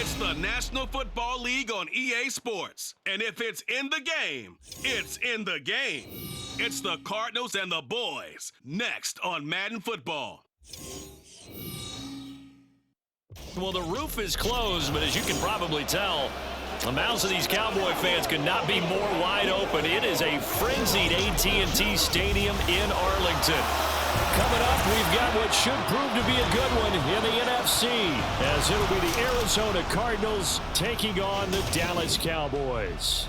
It's the National Football League on EA Sports. And if it's in the game, it's in the game. It's the Cardinals and the boys, next on Madden Football. Well, the roof is closed, but as you can probably tell, the mouths of these Cowboy fans could not be more wide open. It is a frenzied AT&T Stadium in Arlington. Coming up, we've got what should prove to be a good one in the NFC, as it'll be the Arizona Cardinals taking on the Dallas Cowboys.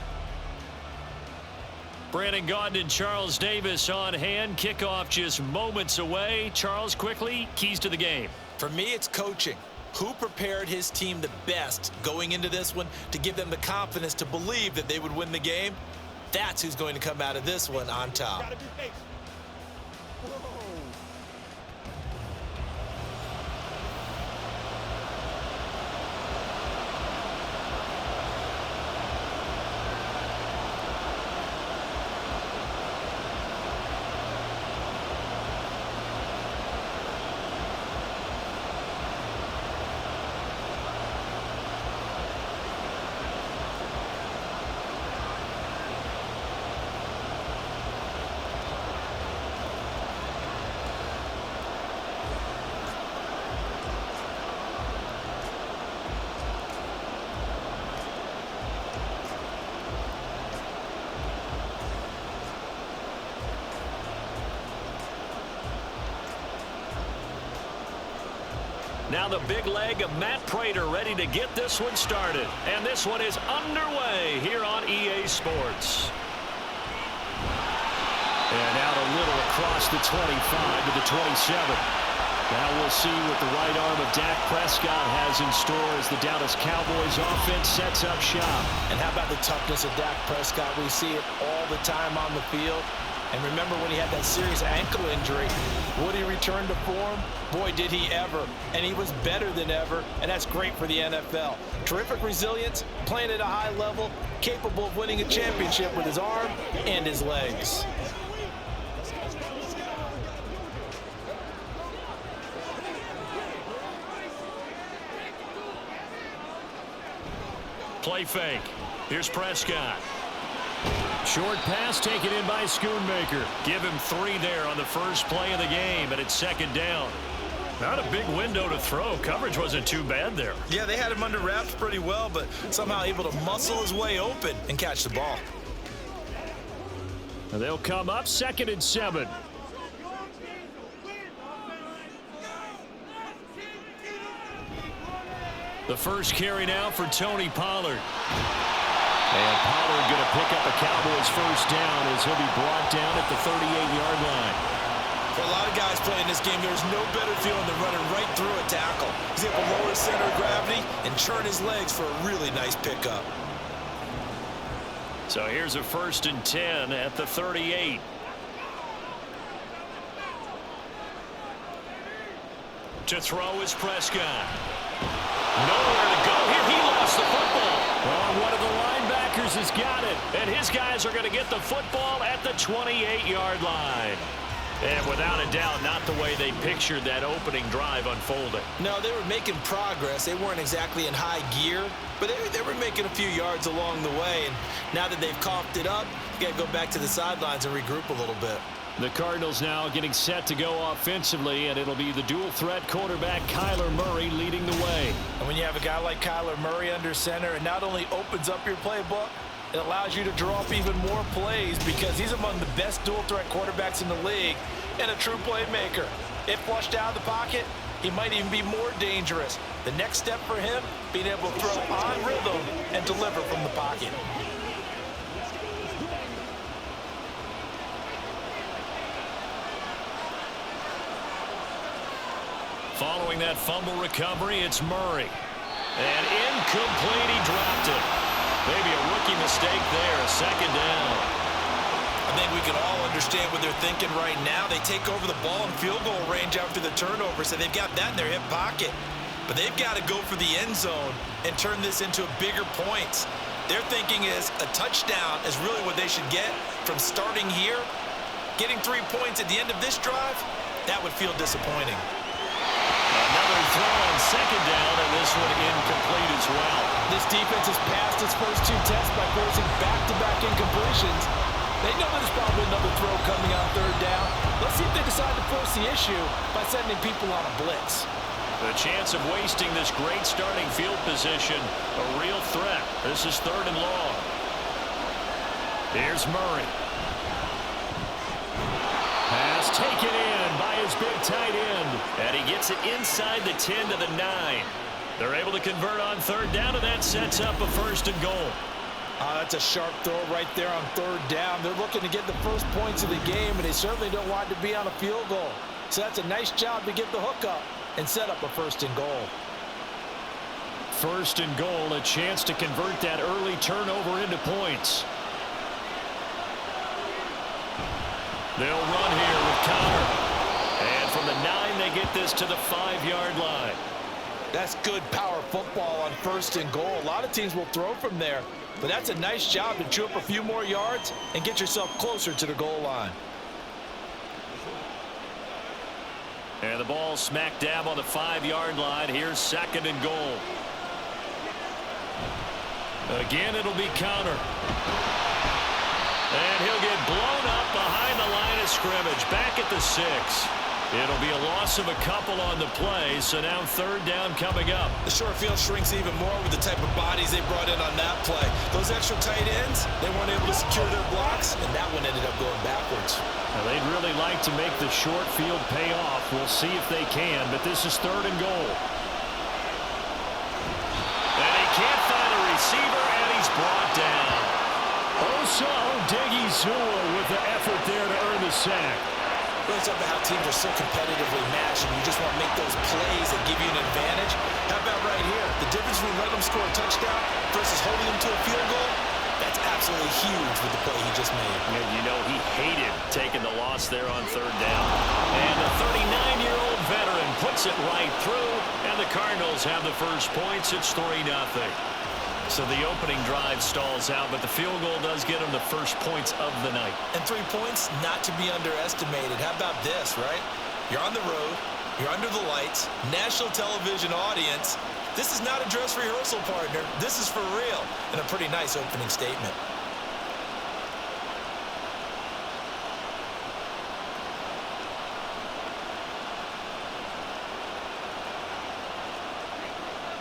Brandon Gaudin and Charles Davis on hand. Kickoff just moments away. Charles, quickly, keys to the game. For me, it's coaching. Who prepared his team the best going into this one to give them the confidence to believe that they would win the game? That's who's going to come out of this one on top. Now the big leg of Matt Prater ready to get this one started. And this one is underway here on EA Sports. And out a little across the 25 to the 27. Now we'll see what the right arm of Dak Prescott has in store as the Dallas Cowboys offense sets up shop. And how about the toughness of Dak Prescott? We see it all the time on the field. And remember when he had that serious ankle injury, would he return to form? Boy, did he ever. And he was better than ever, and that's great for the NFL. Terrific resilience, playing at a high level, capable of winning a championship with his arm and his legs. Play fake. Here's Prescott. Short pass taken in by Schoonmaker. Give him 3 there on the first play of the game, and it's second down. Not a big window to throw. Coverage wasn't too bad there. Yeah, they had him under wraps pretty well, but somehow able to muscle his way open and catch the ball. And they'll come up 2nd and 7. The first carry now for Tony Pollard. And Pollard going to pick up a Cowboys first down as he'll be brought down at the 38-yard line. For a lot of guys playing this game, there's no better feeling than running right through a tackle. He's able to lower his center of gravity and churn his legs for a really nice pickup. So here's a 1st and 10 at the 38. To throw is Prescott. Nowhere to go here. He lost the football. Well, one of the linebackers has got it. And his guys are going to get the football at the 28-yard line. And without a doubt, not the way they pictured that opening drive unfolding. No, they were making progress. They weren't exactly in high gear, but they were making a few yards along the way. And now that they've coughed it up, you got to go back to the sidelines and regroup a little bit. The Cardinals now getting set to go offensively, and it'll be the dual-threat quarterback Kyler Murray leading the way. And when you have a guy like Kyler Murray under center, it not only opens up your playbook, it allows you to draw up even more plays because he's among the best dual-threat quarterbacks in the league and a true playmaker. If flushed out of the pocket, he might even be more dangerous. The next step for him, being able to throw on rhythm and deliver from the pocket. Following that fumble recovery, it's Murray. And incomplete, he dropped it. Maybe a rookie mistake there, a 2nd down. I think we can all understand what they're thinking right now. They take over the ball in field goal range after the turnover, so they've got that in their hip pocket. But they've got to go for the end zone and turn this into bigger points. Their thinking is a touchdown is really what they should get from starting here. Getting 3 points at the end of this drive, that would feel disappointing. Another throw on second down, and this one incomplete as well. This defense has passed its first 2 tests by forcing back-to-back incompletions. They know there's probably another throw coming on third down. Let's see if they decide to force the issue by sending people on a blitz. The chance of wasting this great starting field position, a real threat. This is 3rd and long. Here's Murray. Pass taken in by his big tight end. And he gets it inside the 10 to the 9. They're able to convert on third down, and that sets up a 1st and goal. That's a sharp throw right there on third down. They're looking to get the first points of the game, and they certainly don't want it to be on a field goal. So that's a nice job to get the hook up and set up a 1st and goal. 1st and goal, a chance to convert that early turnover into points. They'll run here with Connor. And from the 9, they get this to the 5-yard line. That's good power football on 1st and goal. A lot of teams will throw from there, but that's a nice job to chew up a few more yards and get yourself closer to the goal line. And the ball smack dab on the 5-yard line. Here's 2nd and goal. Again, it'll be Connor. And he'll get blown up behind the line of scrimmage, back at the 6. It'll be a loss of a couple on the play, so now 3rd down coming up. The short field shrinks even more with the type of bodies they brought in on that play. Those extra tight ends, they weren't able to secure their blocks, and that one ended up going backwards. Now, they'd really like to make the short field pay off. We'll see if they can, but this is 3rd and goal. And he can't find a receiver, and he's brought down. Oso Odighizuwa with the effort there to earn the sack. Really something how teams are so competitively matched, and you just want to make those plays that give you an advantage. How about right here? The difference between letting them score a touchdown versus holding them to a field goal, that's absolutely huge with the play he just made. And you know he hated taking the loss there on 3rd down. And the 39-year-old veteran puts it right through, and the Cardinals have the first points. It's 3-0. So the opening drive stalls out, but the field goal does get them the first points of the night. And 3 points, not to be underestimated. How about this, right? You're on the road, you're under the lights, national television audience. This is not a dress rehearsal, partner. This is for real, and a pretty nice opening statement.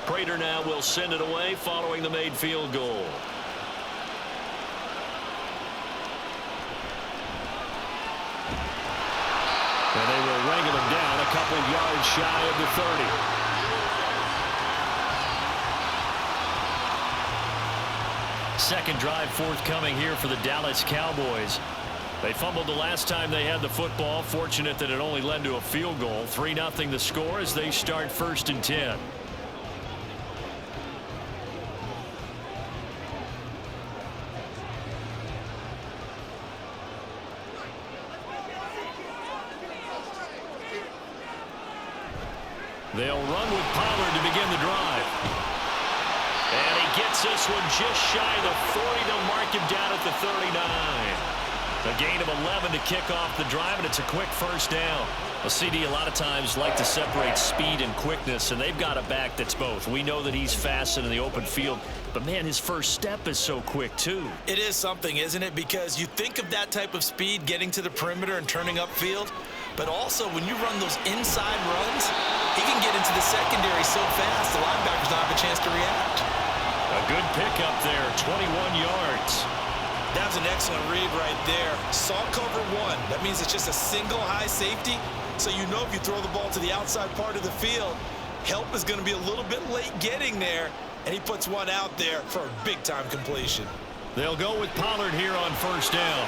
Prater now will send it away following the made field goal. And they will wrangle him down a couple yards shy of the 30. Second drive forthcoming here for the Dallas Cowboys. They fumbled the last time they had the football. Fortunate that it only led to a field goal. 3-0 the score as they start 1st and 10. They'll run with Pollard to begin the drive. And he gets this one just shy of the 40. They'll mark him down at the 39. A gain of 11 to kick off the drive, and it's a quick 1st down. A CD a lot of times like to separate speed and quickness, and they've got a back that's both. We know that he's fast in the open field, but, man, his first step is so quick, too. It is something, isn't it? Because you think of that type of speed getting to the perimeter and turning upfield, but also when you run those inside runs, he can get into the secondary so fast the linebackers don't have a chance to react. A good pickup there, 21 yards. That was an excellent read right there. Saw cover 1. That means it's just a single high safety. So you know if you throw the ball to the outside part of the field, help is going to be a little bit late getting there. And he puts one out there for a big-time completion. They'll go with Pollard here on 1st down.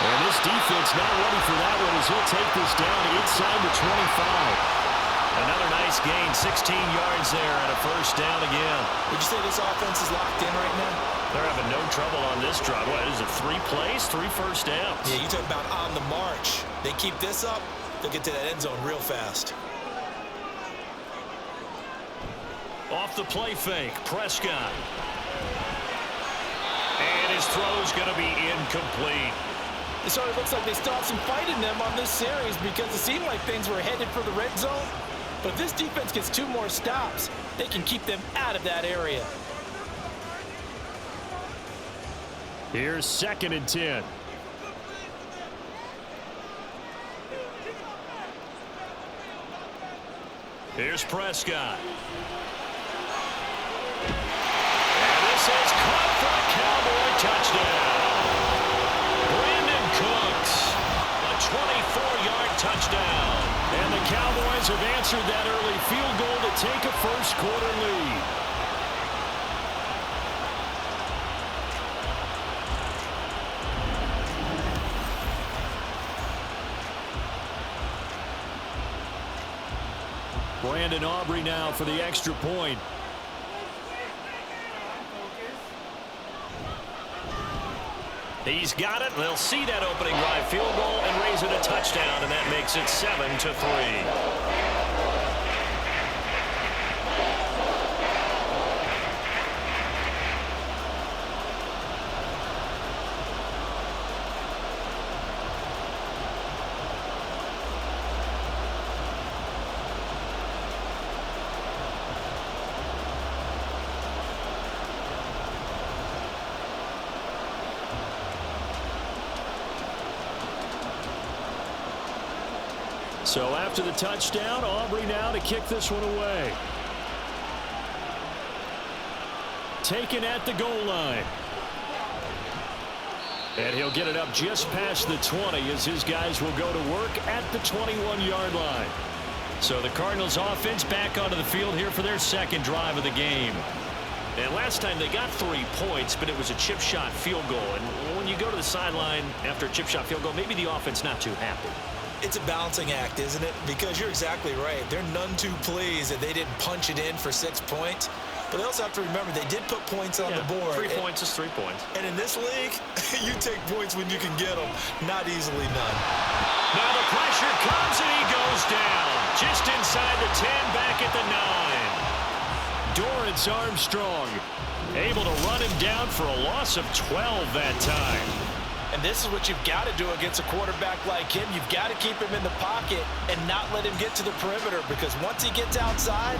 And this defense not ready for that one as he'll take this down inside the 25. Another nice gain, 16 yards there, and a 1st down again. Would you say this offense is locked in right now? They're having no trouble on this drive. What is it, 3 plays, 3 first downs? Yeah, you talk about on the march. They keep this up, they'll get to that end zone real fast. Off the play fake, Prescott. And his throw's going to be incomplete. it sort of looks like they still have some fight in them on this series because it seemed like things were headed for the red zone. But if this defense gets 2 more stops, they can keep them out of that area. Here's 2nd and 10. Here's Prescott. And this is caught for a Cowboy touchdown. Brandon Cooks, a 24-yard touchdown. And the Cowboys have answered that early field goal to take a first-quarter lead. Brandon Aubrey now for the extra point. He's got it. They'll see that opening drive field goal and raise it a touchdown, and that makes it 7-3. So after the touchdown, Aubrey now to kick this one away. Taken at the goal line. And he'll get it up just past the 20 as his guys will go to work at the 21-yard line. So the Cardinals offense back onto the field here for their 2nd drive of the game. And last time they got 3 points, but it was a chip shot field goal. And when you go to the sideline after a chip shot field goal, maybe the offense not too happy. It's a balancing act, isn't it? Because you're exactly right. They're none too pleased that they didn't punch it in for 6 points. But they also have to remember they did put points on the board. 3 points is 3 points. And in this league, you take points when you can get them. Not easily none. Now the pressure comes and he goes down. Just inside the 10, back at the 9. Dorrance Armstrong able to run him down for a loss of 12 that time. And this is what you've got to do against a quarterback like him. You've got to keep him in the pocket and not let him get to the perimeter, because once he gets outside,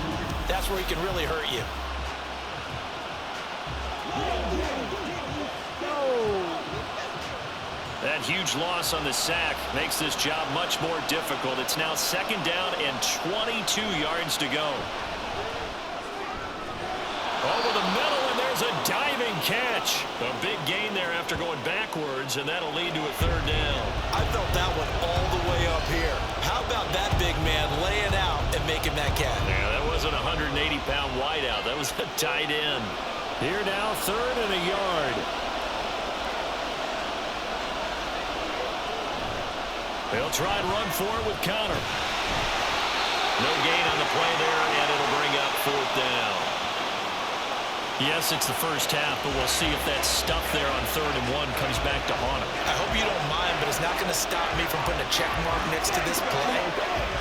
that's where he can really hurt you. That huge loss on the sack makes this job much more difficult. It's now 2nd down and 22 yards to go. Over the middle, and there's a diving catch. A big gain there after going backwards, and that'll lead to a 3rd down. I felt that one all the way up here. How about that big man laying out and making that catch? Yeah, that wasn't a 180-pound wideout. That was a tight end. Here now, 3rd and a yard. They'll try and run for it with Connor. No gain on the play there, and it'll bring up 4th down. Yes, it's the first half, but we'll see if that stuff there on 3rd and 1 comes back to haunt him. I hope you don't mind, but it's not going to stop me from putting a check mark next to this play.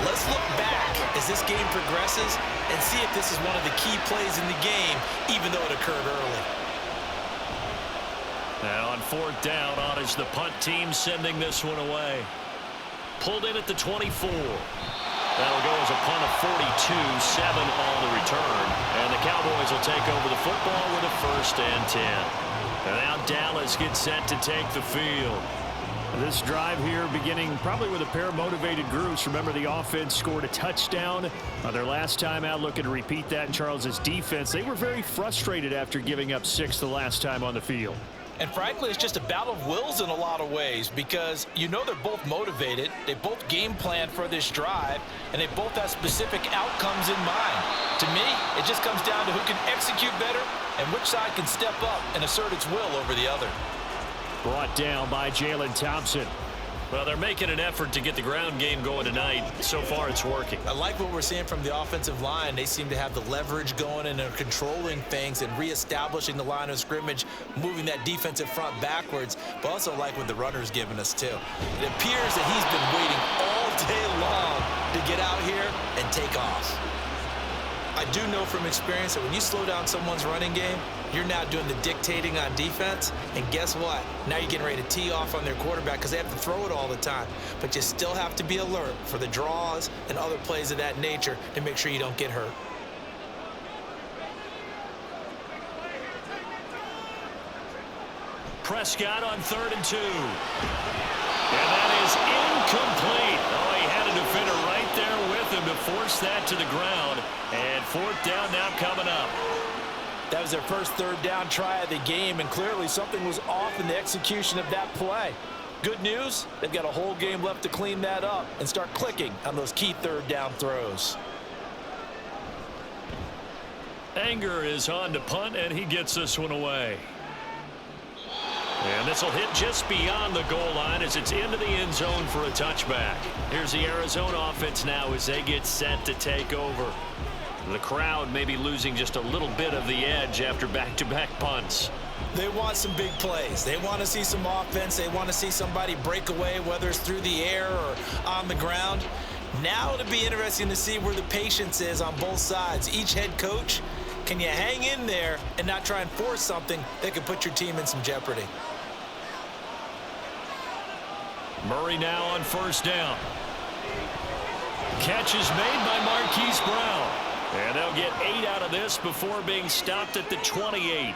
Let's look back as this game progresses and see if this is one of the key plays in the game, even though it occurred early. Now on 4th down, on is the punt team sending this one away. Pulled in at the 24. That'll go as a punt of 42, 7 on the return. And the Cowboys will take over the football with a 1st and 10. And now Dallas gets set to take the field. This drive here beginning probably with a pair of motivated groups. Remember, the offense scored a touchdown on their last time out. Looking to repeat that in Charles's defense. They were very frustrated after giving up 6 the last time on the field. And frankly, it's just a battle of wills in a lot of ways, because you know they're both motivated, they both game plan for this drive, and they both have specific outcomes in mind. To me, it just comes down to who can execute better and which side can step up and assert its will over the other. Brought down by Jalen Thompson. Well, they're making an effort to get the ground game going tonight. So far, it's working. I like what we're seeing from the offensive line. They seem to have the leverage going and are controlling things and reestablishing the line of scrimmage, moving that defensive front backwards, but also like what the runner's giving us, too. It appears that he's been waiting all day long to get out here and take off. I do know from experience that when you slow down someone's running game, You're now doing the dictating on defense, and guess what? Now you're getting ready to tee off on their quarterback because they have to throw it all the time. But you still have to be alert for the draws and other plays of that nature to make sure you don't get hurt. Prescott on 3rd and 2. And that is incomplete. Oh, he had a defender right there with him to force that to the ground. And 4th down now coming up. That was their first 3rd down try of the game, and clearly something was off in the execution of that play. Good news, they've got a whole game left to clean that up and start clicking on those key 3rd down throws. Anger is on to punt, and he gets this one away. And this will hit just beyond the goal line as it's into the end zone for a touchback. Here's the Arizona offense now as they get set to take over. The crowd may be losing just a little bit of the edge after back-to-back punts. They want some big plays. They want to see some offense. They want to see somebody break away, whether it's through the air or on the ground. Now it'll be interesting to see where the patience is on both sides. Each head coach, can you hang in there and not try and force something that could put your team in some jeopardy? Murray now on 1st down. Catch is made by Marquise Brown. And they'll get 8 out of this before being stopped at the 28.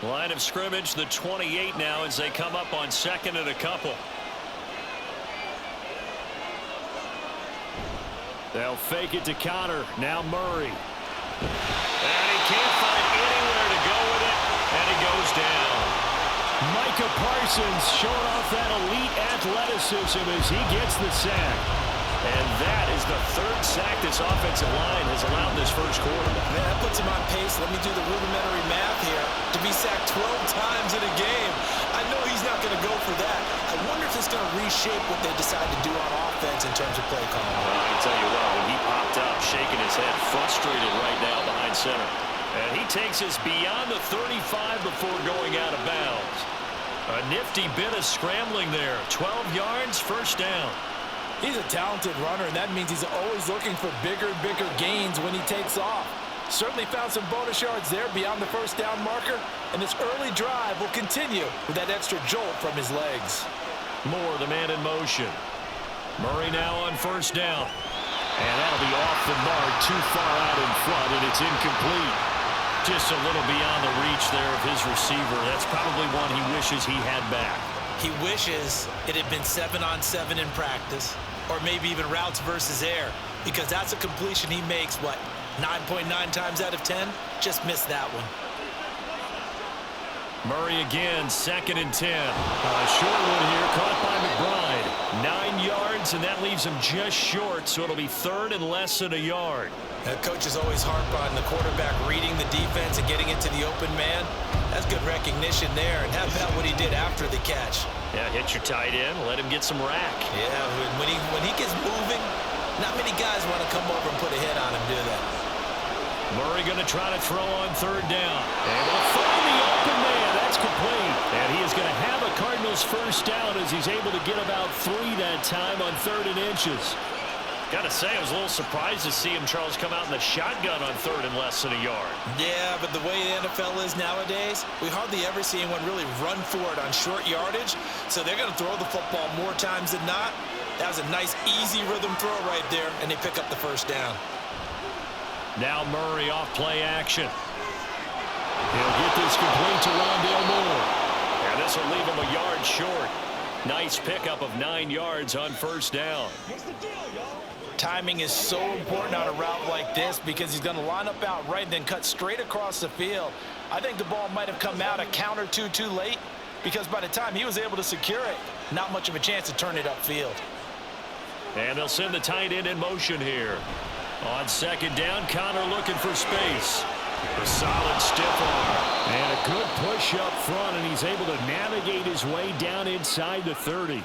Line of scrimmage, the 28 now as they come up on 2nd and a couple. They'll fake it to Connor. Now Murray. And he can't find anywhere to go with it. And he goes down. Micah Parsons showing off that elite athleticism as he gets the sack. And that is the 3rd sack this offensive line has allowed this first quarter. Man, that puts him on pace. Let me do the rudimentary math here. To be sacked 12 times in a game. I know he's not going to go for that. I wonder if it's going to reshape what they decide to do on offense in terms of play calling. Well, I can tell you what, when he popped up, shaking his head, frustrated right now behind center. And he takes us beyond the 35 before going out of bounds. A nifty bit of scrambling there. 12 yards, 1st down. He's a talented runner, and that means he's always looking for bigger and bigger gains when he takes off. Certainly found some bonus yards there beyond the 1st down marker, and this early drive will continue with that extra jolt from his legs. Moore, the man in motion. Murray now on 1st down. And that'll be off the mark, too far out in front, and it's incomplete. Just a little beyond the reach there of his receiver. That's probably one he wishes he had back. He wishes it had been 7-on-7 in practice, or maybe even routes versus air, because that's a completion he makes, 9.9 times out of 10? Just missed that one. Murray again, 2nd and 10. A short one here, caught by McBride. 9 yards, and that leaves him just short, so it'll be 3rd and less than a yard. Coaches always harp on the quarterback reading the defense and getting it to the open man. That's good recognition there, and how about what he did after the catch? Yeah, hit your tight end, let him get some rack. Yeah, when he gets moving, not many guys want to come over and put a hit on him, do they? Murray going to try to throw on 3rd down. And will find the open man. That's complete. And he is going to have a Cardinals 1st down as he's able to get about 3 that time on 3rd and inches. Got to say, I was a little surprised to see him, Charles, come out in the shotgun on 3rd and less than a yard. Yeah, but the way the NFL is nowadays, we hardly ever see anyone really run for it on short yardage. So they're going to throw the football more times than not. That was a nice, easy rhythm throw right there, and they pick up the 1st down. Now Murray off play action. He'll get this complete to Rondale Moore. And this will leave him a yard short. Nice pickup of 9 yards on 1st down. Timing is so important on a route like this because he's going to line up out right and then cut straight across the field. I think the ball might have come out a count or two too late because by the time he was able to secure it, not much of a chance to turn it upfield. And they'll send the tight end in motion here. On 2nd down, Connor looking for space. A solid stiff arm. And a good push up front, and he's able to navigate his way down inside the 30.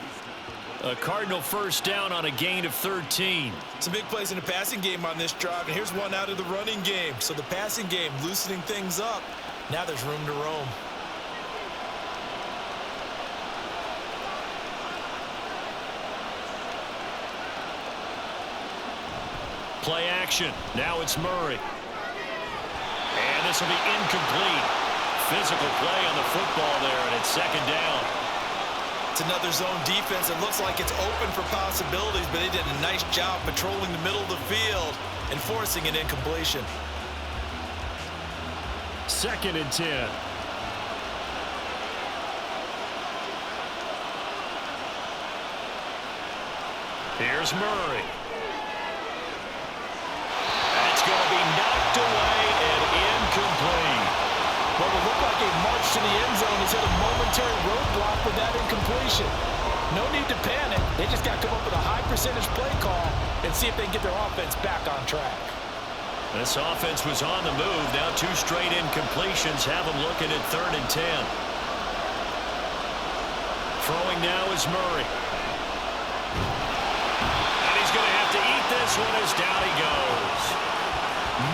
A Cardinal 1st down on a gain of 13. Some big plays in the passing game on this drive, and here's one out of the running game. So the passing game loosening things up. Now there's room to roam. Play action. Now it's Murray. And this will be incomplete. Physical play on the football there, and it's second down. It's another zone defense. It looks like it's open for possibilities, but they did a nice job patrolling the middle of the field and forcing an incompletion. 2nd and 10. Here's Murray. That's going to be knocked away and incomplete. Well, it looked like a march to the end zone has hit a momentary roadblock with that incompletion. No need to panic. They just got to come up with a high percentage play call and see if they can get their offense back on track. This offense was on the move. Now 2 straight incompletions have them looking at 3rd and 10. Throwing now is Murray. And he's going to have to eat this one as down he goes.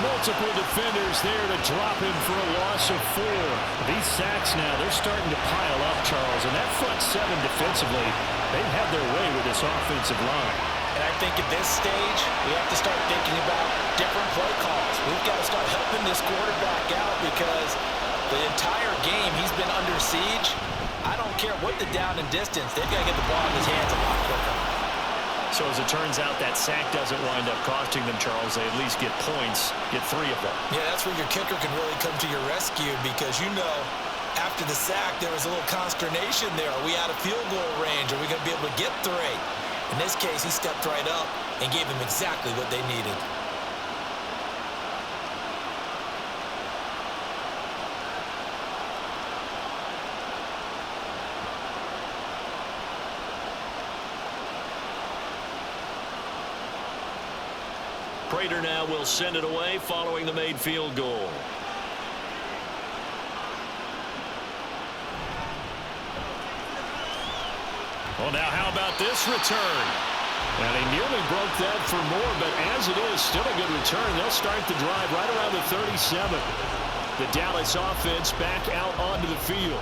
Multiple defenders there to drop him for a loss of 4. These sacks now, they're starting to pile up, Charles. And that front 7 defensively, they've had their way with this offensive line. And I think at this stage, we have to start thinking about different play calls. We've got to start helping this quarterback out because the entire game he's been under siege. I don't care what the down and distance, they've got to get the ball in his hands a lot quicker. So as it turns out, that sack doesn't wind up costing them, Charles. They at least get points, get 3 of them. Yeah, that's where your kicker can really come to your rescue because, you know, after the sack, there was a little consternation there. Are we out of field goal range? Are we going to be able to get 3? In this case, he stepped right up and gave them exactly what they needed. Prater now will send it away following the made field goal. Well, now how about this return? And he nearly broke that for more, but as it is, still a good return. They'll start the drive right around the 37. The Dallas offense back out onto the field.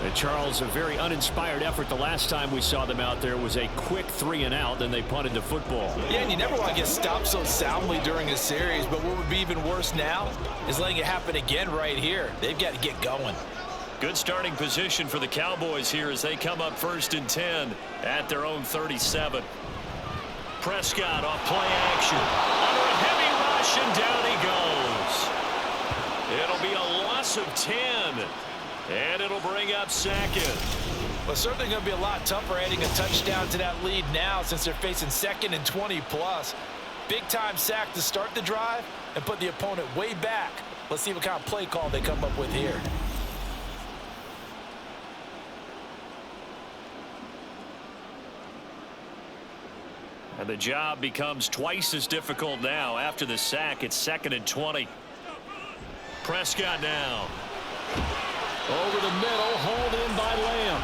And Charles, a very uninspired effort the last time we saw them out there was a quick 3 and out, then they punted the football. Yeah, and you never want to get stopped so soundly during a series, but what would be even worse now is letting it happen again right here. They've got to get going. Good starting position for the Cowboys here as they come up 1st and 10 at their own 37. Prescott off play action. Under a heavy rush, and down he goes. It'll be a loss of 10. And it'll bring up 2nd. Well, certainly going to be a lot tougher adding a touchdown to that lead now since they're facing 2nd and 20+. Big-time sack to start the drive and put the opponent way back. Let's see what kind of play call they come up with here. And the job becomes twice as difficult now. After the sack, it's 2nd and 20. Prescott now. Over the middle, hauled in by Lamb.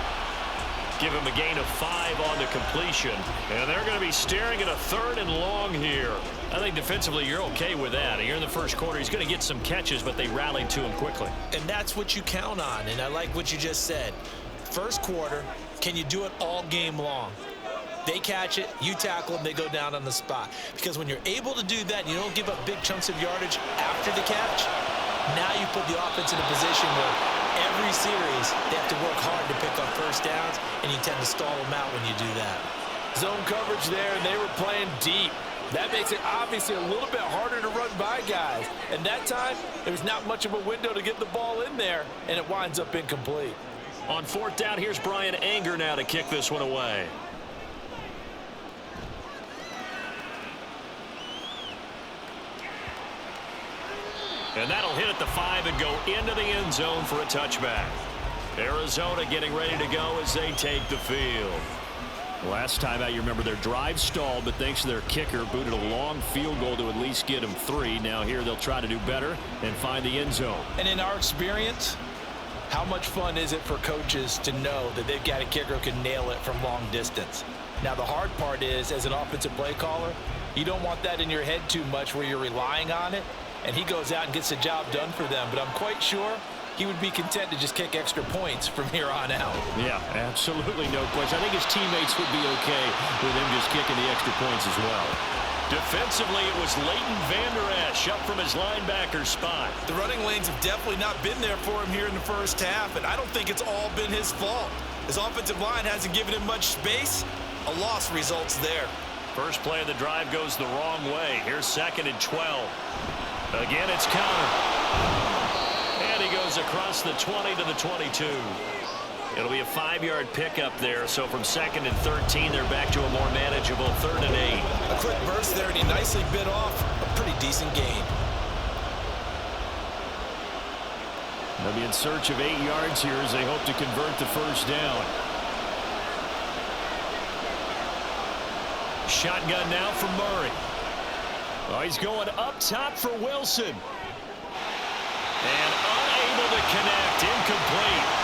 Give him a gain of 5 on the completion. And they're going to be staring at a 3rd and long here. I think defensively you're okay with that. Here in the first quarter, he's going to get some catches, but they rallied to him quickly. And that's what you count on, and I like what you just said. First quarter, can you do it all game long? They catch it, you tackle them, they go down on the spot. Because when you're able to do that, you don't give up big chunks of yardage after the catch, now you put the offense in a position where every series they have to work hard to pick up first downs, and you tend to stall them out when you do that. Zone coverage there, and they were playing deep. That makes it obviously a little bit harder to run by guys. And that time, there was not much of a window to get the ball in there, and it winds up incomplete. On 4th down, here's Brian Anger now to kick this one away. And that'll hit at the 5 and go into the end zone for a touchback. Arizona getting ready to go as they take the field. Last time out, you remember their drive stalled, but thanks to their kicker, booted a long field goal to at least get them 3. Now here they'll try to do better and find the end zone. And in our experience, how much fun is it for coaches to know that they've got a kicker who can nail it from long distance? Now the hard part is, as an offensive play caller, you don't want that in your head too much where you're relying on it, and he goes out and gets the job done for them. But I'm quite sure he would be content to just kick extra points from here on out. Yeah, absolutely no question. I think his teammates would be okay with him just kicking the extra points as well. Defensively, it was Leighton Vander Esch up from his linebacker spot. The running lanes have definitely not been there for him here in the first half, and I don't think it's all been his fault. His offensive line hasn't given him much space. A loss results there. First play of the drive goes the wrong way. Here's 2nd and 12. Again, it's Connor. And he goes across the 20 to the 22. It'll be a 5-yard pickup there. So from 2nd and 13, they're back to a more manageable 3rd and 8. A quick burst there, and he nicely bit off a pretty decent gain. They'll be in search of 8 yards here as they hope to convert the first down. Shotgun now for Murray. Oh, he's going up top for Wilson. And unable to connect. Incomplete.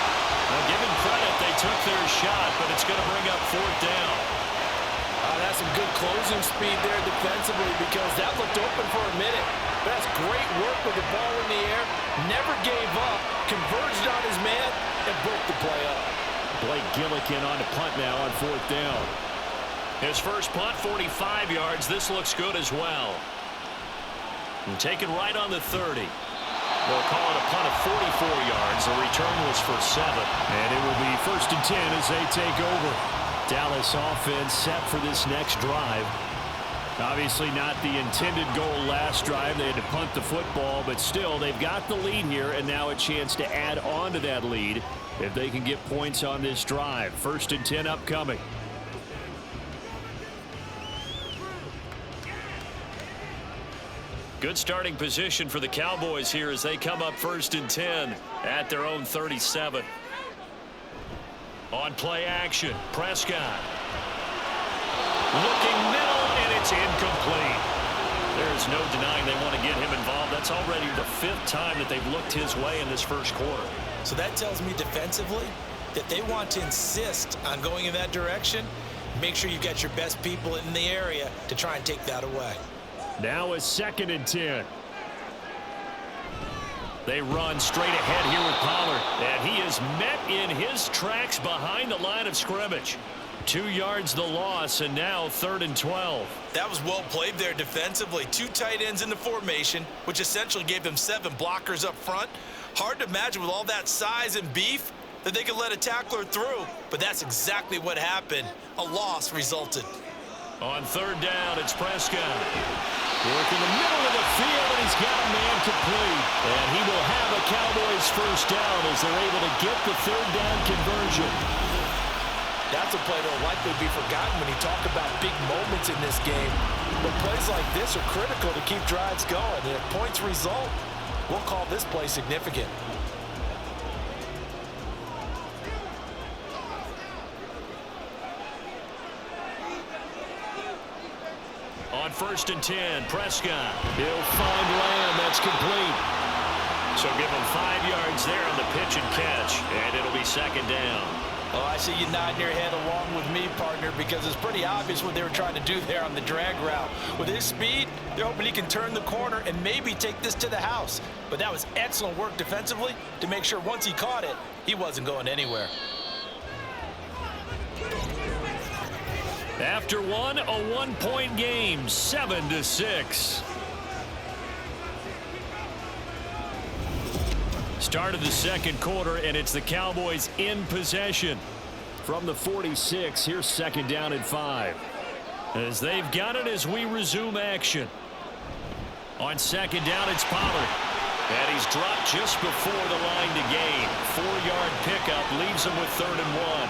Well, give him credit. They took their shot, but it's going to bring up 4th down. That's some good closing speed there defensively because that looked open for a minute. But that's great work with the ball in the air. Never gave up. Converged on his man and broke the play up. Blake Gillikin on the punt now on 4th down. His first punt, 45 yards. This looks good as well. And taken right on the 30. They'll call it a punt of 44 yards. The return was for 7. And it will be 1st and 10 as they take over. Dallas offense set for this next drive. Obviously not the intended goal last drive. They had to punt the football, but still they've got the lead here and now a chance to add on to that lead if they can get points on this drive. 1st and 10 upcoming. Good starting position for the Cowboys here as they come up 1st and 10 at their own 37. On play action, Prescott. Looking middle, and it's incomplete. There's no denying they want to get him involved. That's already the 5th time that they've looked his way in this first quarter. So that tells me defensively that they want to insist on going in that direction. Make sure you've got your best people in the area to try and take that away. Now a 2nd and 10. They run straight ahead here with Pollard. And he is met in his tracks behind the line of scrimmage. 2 yards the loss, and now 3rd and 12. That was well played there defensively. 2 tight ends in the formation, which essentially gave them 7 blockers up front. Hard to imagine with all that size and beef that they could let a tackler through. But that's exactly what happened. A loss resulted. On 3rd down, it's Prescott. Work in the middle of the field, and he's got a man complete. And he will have a Cowboys first down as they're able to get the 3rd down conversion. That's a play that will likely be forgotten when you talk about big moments in this game. But plays like this are critical to keep drives going. And if points result, we'll call this play significant. On 1st and 10, Prescott. He'll find Lamb. That's complete. So give him 5 yards there on the pitch and catch, and it'll be 2nd down. Oh, I see you nodding your head along with me, partner, because it's pretty obvious what they were trying to do there on the drag route. With his speed, they're hoping he can turn the corner and maybe take this to the house. But that was excellent work defensively to make sure once he caught it, he wasn't going anywhere. After one, a 1-point game, 7-6. Start of the 2nd quarter, and it's the Cowboys in possession. From the 46, here's 2nd down and 5. As they've got it as we resume action. On 2nd down, it's Pollard. And he's dropped just before the line to gain. 4-yard pickup leaves him with 3rd and 1.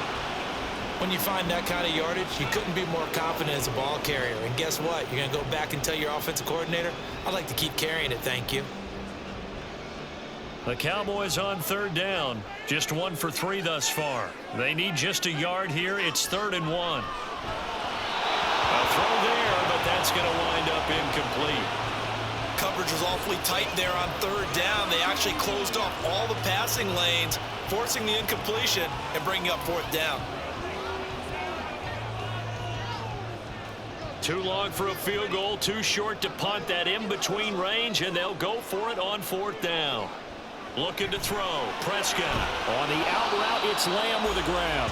When you find that kind of yardage, you couldn't be more confident as a ball carrier. And guess what? You're going to go back and tell your offensive coordinator, I'd like to keep carrying it, thank you. The Cowboys on 3rd down. Just 1 for 3 thus far. They need just a yard here. It's 3rd and 1. A throw there, but that's going to wind up incomplete. Coverage was awfully tight there on 3rd down. They actually closed off all the passing lanes, forcing the incompletion and bringing up 4th down. Too long for a field goal, too short to punt. That in-between range, and they'll go for it on 4th down. Looking to throw. Prescott. On the out route, it's Lamb with a grab.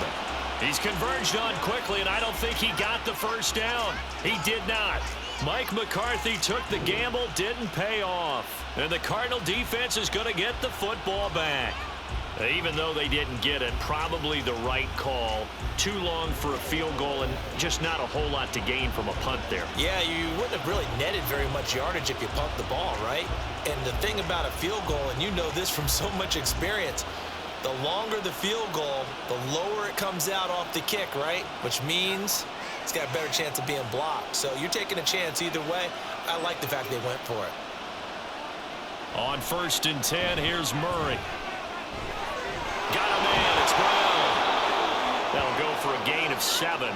He's converged on quickly, and I don't think he got the first down. He did not. Mike McCarthy took the gamble, didn't pay off. And the Cardinal defense is going to get the football back. Even though they didn't get it, probably the right call. Too long for a field goal and just not a whole lot to gain from a punt there. Yeah, you wouldn't have really netted very much yardage if you pumped the ball, right? And the thing about a field goal, and you know this from so much experience, the longer the field goal, the lower it comes out off the kick, right? Which means it's got a better chance of being blocked. So you're taking a chance either way. I like the fact they went for it. On 1st and 10, here's Murray. Got a man, it's Brown. That'll go for a gain of 7,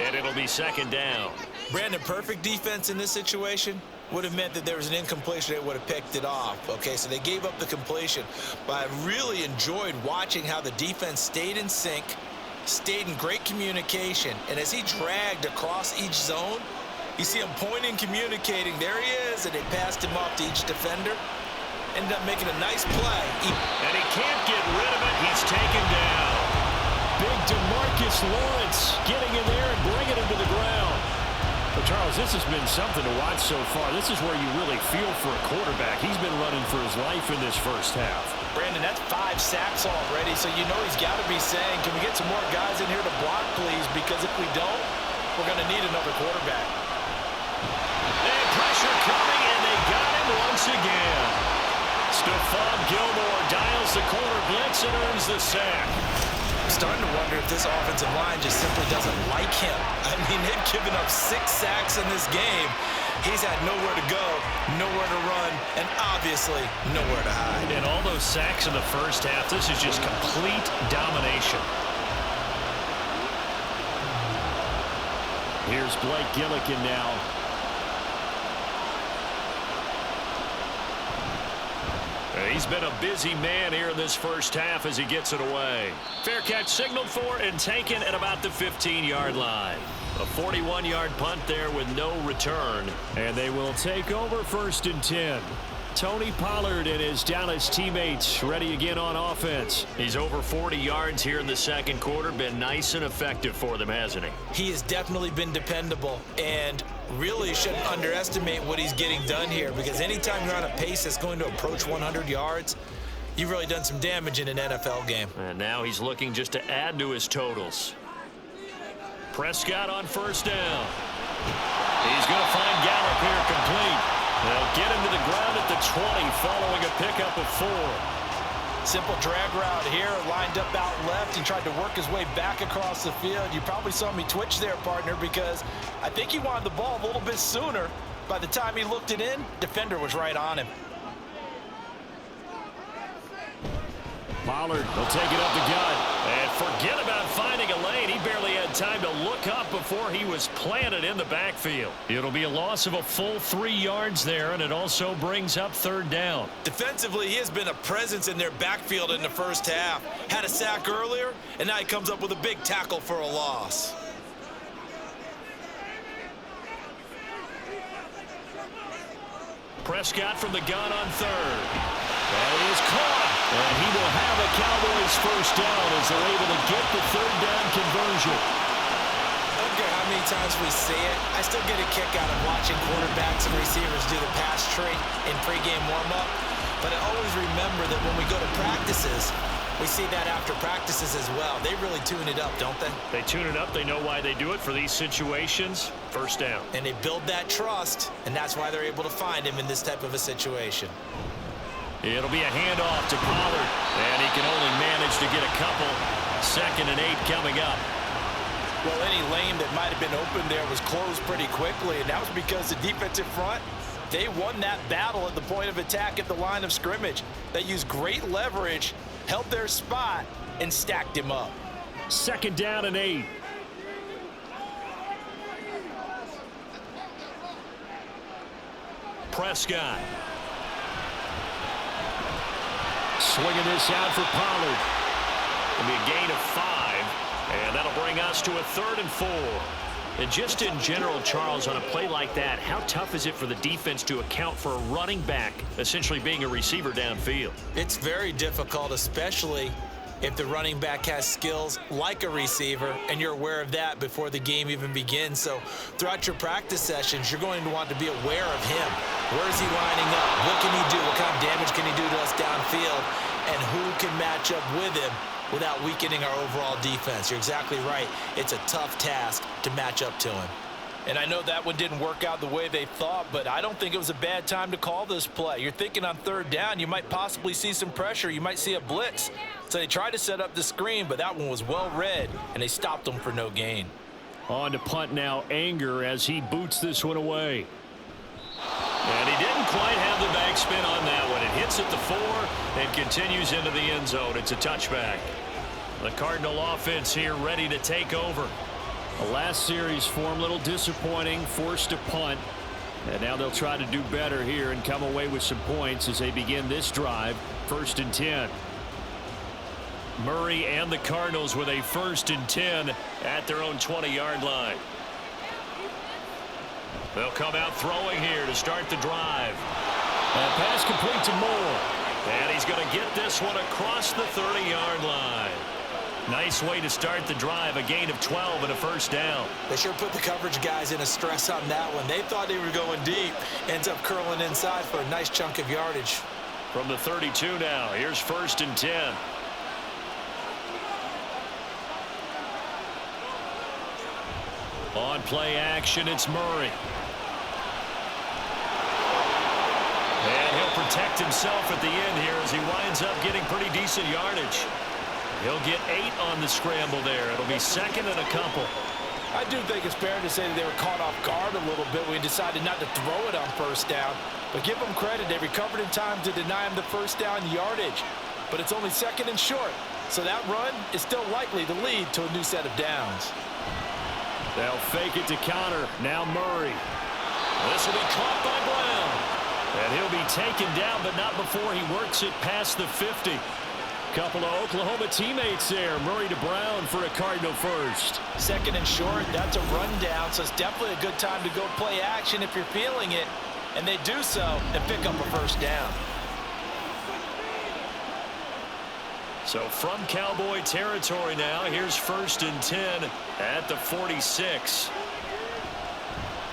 and it'll be 2nd down. Brandon, perfect defense in this situation would have meant that there was an incompletion that would have picked it off. Okay, so they gave up the completion, but I really enjoyed watching how the defense stayed in sync, stayed in great communication, and as he dragged across each zone, you see him pointing, communicating. There he is, and they passed him off to each defender. Ended up making a nice play. And he can't get rid of it. He's taken down. Big DeMarcus Lawrence getting in there and bringing him to the ground. But, Charles, this has been something to watch so far. This is where you really feel for a quarterback. He's been running for his life in this first half. Brandon, that's 5 sacks already, so you know he's got to be saying, can we get some more guys in here to block, please? Because if we don't, we're going to need another quarterback. And pressure coming, and they got him once again. Stephon Gilmore dials the corner blitz and earns the sack. I'm starting to wonder if this offensive line just simply doesn't like him. I mean, they've given up 6 sacks in this game. He's had nowhere to go, nowhere to run, and obviously nowhere to hide. And all those sacks in the first half, this is just complete domination. Here's Blake Gillikin now. He's been a busy man here in this first half as he gets it away. Fair catch signaled for and taken at about the 15-yard line. A 41-yard punt there with no return. And they will take over 1st and 10. Tony Pollard and his Dallas teammates ready again on offense. He's over 40 yards here in the second quarter. Been nice and effective for them, hasn't he? He has definitely been dependable, and really shouldn't underestimate what he's getting done here, because anytime you're on a pace that's going to approach 100 yards, you've really done some damage in an NFL game. And now he's looking just to add to his totals. Prescott on 1st down. He's going to find Gallup here complete. They'll get him to the ground at the 20 following a pickup of 4. Simple drag route here, lined up out left and tried to work his way back across the field. You probably saw me twitch there, partner, because I think he wanted the ball a little bit sooner. By the time he looked it in, defender was right on him. Pollard will take it up the gut. And forget about finding a lane. He barely had time to look up before he was planted in the backfield. It'll be a loss of a full 3 yards there, and it also brings up 3rd down. Defensively, he has been a presence in their backfield in the first half. Had a sack earlier, and now he comes up with a big tackle for a loss. Prescott from the gun on 3rd. That is caught. And he will have a Cowboys 1st down as they're able to get the 3rd down conversion. I don't care how many times we see it, I still get a kick out of watching quarterbacks and receivers do the pass tree in pregame warm-up. But I always remember that when we go to practices, we see that after practices as well. They really tune it up, don't they? They tune it up. They know why they do it for these situations. 1st down. And they build that trust, and that's why they're able to find him in this type of a situation. It'll be a handoff to Pollard, and he can only manage to get a couple. 2nd and 8 coming up. Well, any lane that might have been open there was closed pretty quickly, and that was because the defensive front, they won that battle at the point of attack at the line of scrimmage. They used great leverage, held their spot, and stacked him up. 2nd down and 8. Prescott. Swinging this out for Pollard. It'll be a gain of 5, and that'll bring us to a 3rd and 4. And just in general, Charles, on a play like that, how tough is it for the defense to account for a running back essentially being a receiver downfield? It's very difficult, especially if the running back has skills like a receiver, and you're aware of that before the game even begins. So throughout your practice sessions, you're going to want to be aware of him. Where is he lining up? What can he do? What kind of damage can he do to us downfield? And who can match up with him without weakening our overall defense? You're exactly right. It's a tough task to match up to him. And I know that one didn't work out the way they thought, but I don't think it was a bad time to call this play. You're thinking on third down, you might possibly see some pressure. You might see a blitz. So they tried to set up the screen, but that one was well read, and they stopped them for no gain. On to punt now, Anger, as he boots this one away. And he didn't quite have the backspin on that one. It hits at the 4 and continues into the end zone. It's a touchback. The Cardinal offense here ready to take over. The last series for him, a little disappointing, forced to punt. And now they'll try to do better here and come away with some points as they begin this drive. 1st and 10. Murray and the Cardinals with a 1st and 10 at their own 20-yard line. They'll come out throwing here to start the drive. And pass complete to Moore. And he's going to get this one across the 30-yard line. Nice way to start the drive, a gain of 12 and a 1st down. They sure put the coverage guys in a stress on that one. They thought they were going deep. Ends up curling inside for a nice chunk of yardage. From the 32 now, here's 1st and 10. On play action, it's Murray. And he'll protect himself at the end here as he winds up getting pretty decent yardage. He'll get 8 on the scramble there. It'll be 2nd and a couple. I do think it's fair to say that they were caught off guard a little bit when he decided not to throw it on 1st down. But give them credit. They recovered in time to deny him the 1st down yardage. But it's only 2nd and short. So that run is still likely to lead to a new set of downs. They'll fake it to counter. Now Murray. This will be caught by Brown. And he'll be taken down, but not before he works it past the 50. Couple of Oklahoma teammates there. Murray to Brown for a Cardinal 1st. 2nd and short. That's a rundown, so it's definitely a good time to go play action if you're feeling it. And they do so and pick up a 1st down. So from Cowboy territory now, here's 1st and 10 at the 46.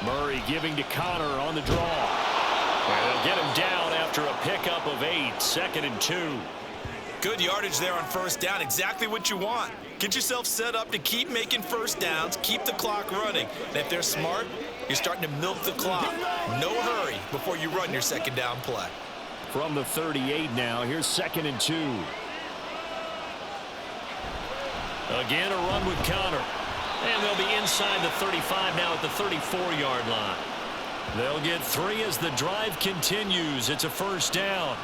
Murray giving to Connor on the draw. And they'll get him down after a pickup of 8. 2nd and 2. Good yardage there on 1st down. Exactly what you want. Get yourself set up to keep making 1st downs, keep the clock running. And if they're smart, you're starting to milk the clock. No hurry before you run your 2nd down play. From the 38 now, here's 2nd and 2. Again, a run with Connor. And they'll be inside the 35 now at the 34-yard line. They'll get 3 as the drive continues. It's a 1st down.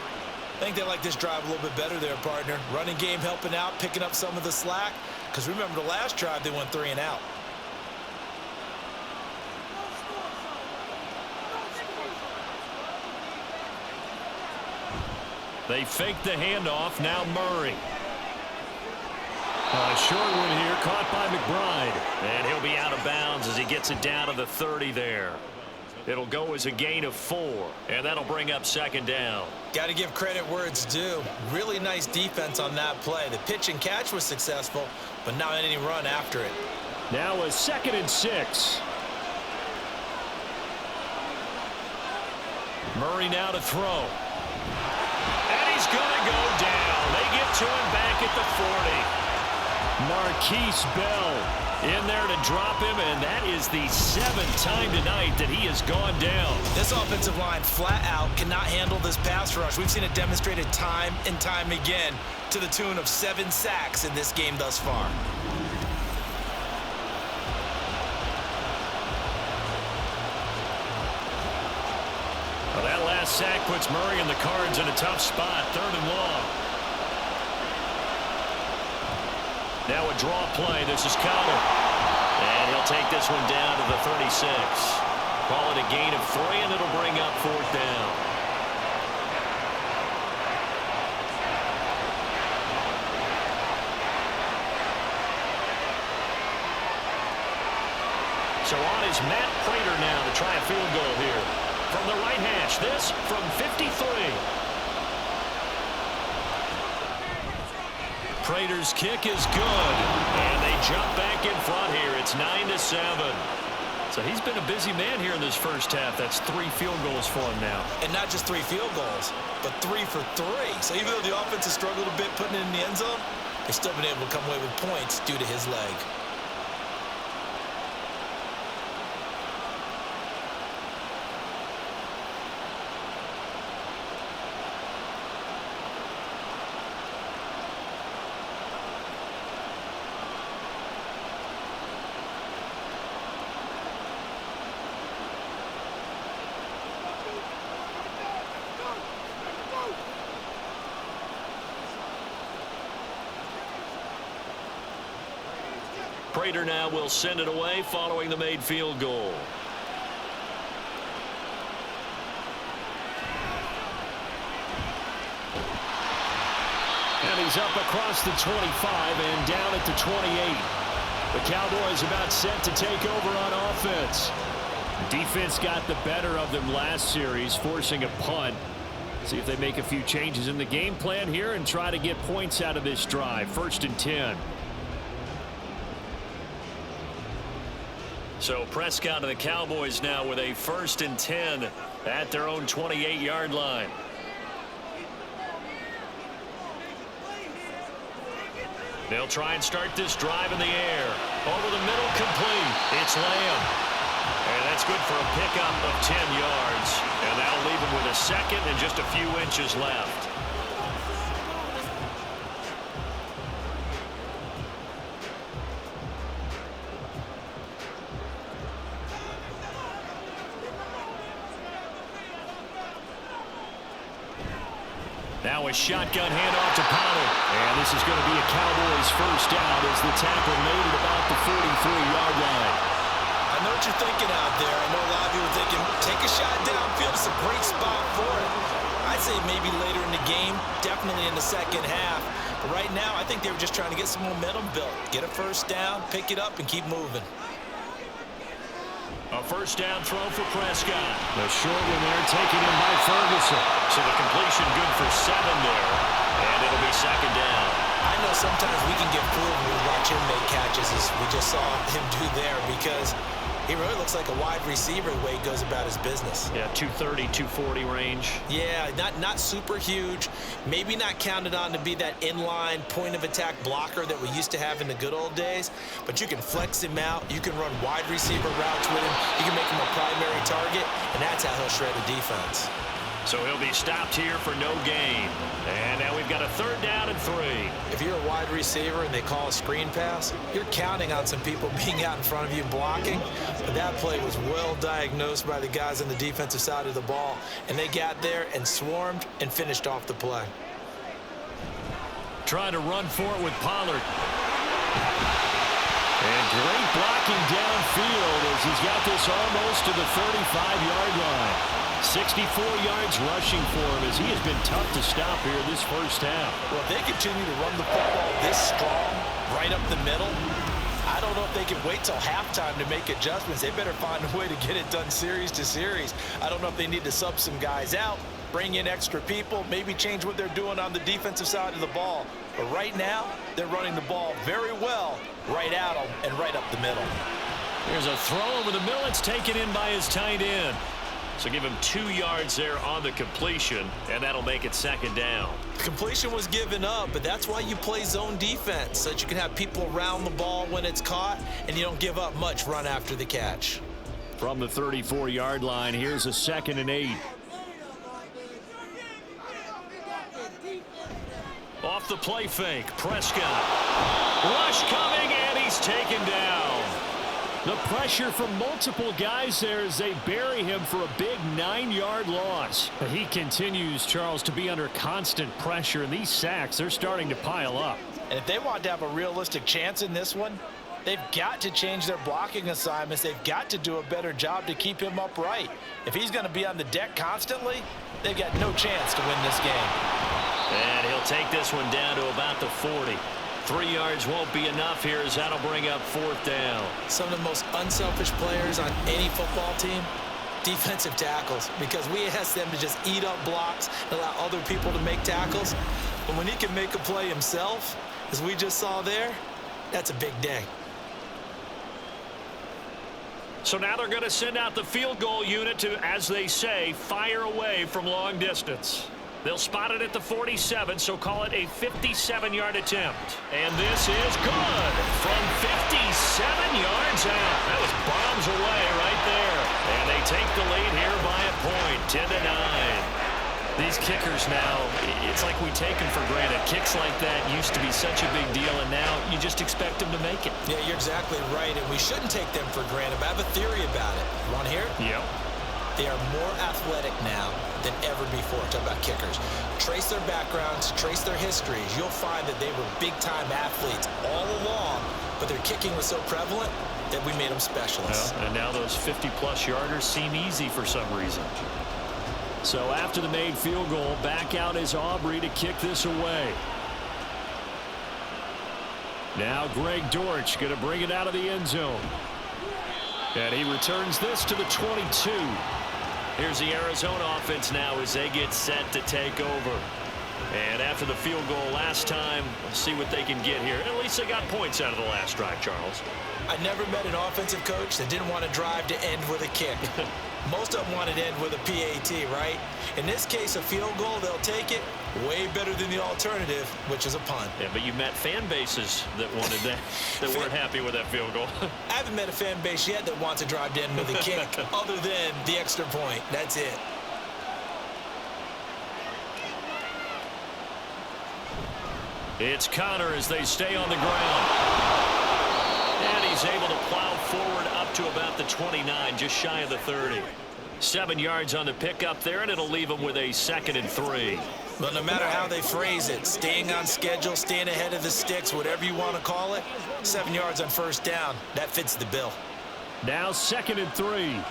I think they like this drive a little bit better there, partner. Running game helping out, picking up some of the slack. Because remember, the last drive, they went 3 and out. They fake the handoff. Now Murray. A short one here, caught by McBride. And he'll be out of bounds as he gets it down to the 30 there. It'll go as a gain of 4, and that'll bring up 2nd down. Got to give credit where it's due. Really nice defense on that play. The pitch and catch was successful, but not any run after it. Now a 2nd and 6. Murray now to throw. And he's going to go down. They get to him back at the 40. Marquise Bell in there to drop him, and that is the 7th time tonight that he has gone down. This offensive line flat out cannot handle this pass rush. We've seen it demonstrated time and time again to the tune of 7 sacks in this game thus far. Well, that last sack puts Murray and the Cards in a tough spot. 3rd and long. Now a draw play. This is Connor. And he'll take this one down to the 36. Call it a gain of 3, and it'll bring up 4th down. So on is Matt Prater now to try a field goal here. From the right hash, this from 53. Prater's kick is good. And they jump back in front here. It's 9-7. So he's been a busy man here in this first half. That's 3 field goals for him now. And not just 3 field goals, but 3 for 3. So even though the offense has struggled a bit putting it in the end zone, they've still been able to come away with points due to his leg. Prater now will send it away following the made field goal. And he's up across the 25 and down at the 28. The Cowboys about set to take over on offense. Defense got the better of them last series, forcing a punt. See if they make a few changes in the game plan here and try to get points out of this drive. 1st and 10. So Prescott and the Cowboys now with a 1st and 10 at their own 28-yard line. They'll try and start this drive in the air. Over the middle, complete. It's Lamb. And that's good for a pickup of 10 yards. And that'll leave him with a second and just a few inches left. Now a shotgun handoff to Pollard. And this is going to be a Cowboys first down as the tackle made at about the 43-yard line. I know what you're thinking out there. I know a lot of you are thinking, take a shot downfield. It's a great spot for it. I'd say maybe later in the game, definitely in the second half. But right now, I think they were just trying to get some momentum built. Get a first down, pick it up, and keep moving. A first down throw for Prescott. The short one there taken in by Ferguson. So the completion good for 7 there. And it'll be second down. I know sometimes we can get fooled when we watch him make catches as we just saw him do there because he really looks like a wide receiver the way he goes about his business. Yeah, 230, 240 range. Yeah, not super huge. Maybe not counted on to be that inline point-of-attack blocker that we used to have in the good old days. But you can flex him out. You can run wide receiver routes with him. You can make him a primary target, and that's how he'll shred a defense. So he'll be stopped here for no gain. And now we've got a 3rd down and 3. If you're a wide receiver and they call a screen pass, you're counting on some people being out in front of you blocking. But that play was well diagnosed by the guys on the defensive side of the ball. And they got there and swarmed and finished off the play. Trying to run for it with Pollard. And great blocking downfield as he's got this almost to the 35-yard line. 64 yards rushing for him as he has been tough to stop here this first half. Well, if they continue to run the football this strong, right up the middle, I don't know if they can wait till halftime to make adjustments. They better find a way to get it done series to series. I don't know if they need to sub some guys out, bring in extra people, maybe change what they're doing on the defensive side of the ball. But right now, they're running the ball very well right at them and right up the middle. Here's a throw over the middle. It's taken in by his tight end. So give him 2 yards there on the completion, and that'll make it second down. The completion was given up, but that's why you play zone defense, so that you can have people around the ball when it's caught, and you don't give up much run after the catch. From the 34-yard line, here's a 2nd and 8. Off the play fake, Prescott. Rush coming, and he's taken down. The pressure from multiple guys there as they bury him for a big 9-yard loss. But he continues, Charles, to be under constant pressure, and these sacks, they're starting to pile up. And if they want to have a realistic chance in this one, they've got to change their blocking assignments. They've got to do a better job to keep him upright. If he's going to be on the deck constantly, they've got no chance to win this game. And he'll take this one down to about the 40. 3 yards won't be enough here as that'll bring up 4th down. Some of the most unselfish players on any football team, defensive tackles, because we ask them to just eat up blocks and allow other people to make tackles. But when he can make a play himself, as we just saw there, that's a big day. So now they're going to send out the field goal unit to, as they say, fire away from long distance. They'll spot it at the 47, so call it a 57-yard attempt. And this is good from 57 yards out. That was bombs away right there. And they take the lead here by a point, 10-9. These kickers now, it's like we take them for granted. Kicks like that used to be such a big deal, and now you just expect them to make it. Yeah, you're exactly right, and we shouldn't take them for granted. But I have a theory about it. You want to hear it? Yep. They are more athletic now than ever before. Talk about kickers. Trace their backgrounds, trace their histories. You'll find that they were big-time athletes all along, but their kicking was so prevalent that we made them specialists. Yeah, and now those 50-plus yarders seem easy for some reason. So after the made field goal, back out is Aubrey to kick this away. Now Greg Dortch going to bring it out of the end zone. And he returns this to the 22. Here's the Arizona offense now as they get set to take over. And after the field goal last time, we'll see what they can get here. At least they got points out of the last drive, Charles. I never met an offensive coach that didn't want to drive to end with a kick. Most of them wanted to end with a PAT, right? In this case, a field goal, they'll take it. Way better than the alternative, which is a punt. Yeah, but you met fan bases that wanted that, that weren't happy with that field goal. I haven't met a fan base yet that wants to drive to end with a kick other than the extra point. That's it. It's Connor as they stay on the ground. And he's able to plow forward up to about the 29, just shy of the 30. 7 yards on the pickup there, and it'll leave him with a 2nd and 3. Well, no matter how they phrase it, staying on schedule, staying ahead of the sticks, whatever you want to call it, 7 yards on first down, that fits the bill. Now 2nd and 3.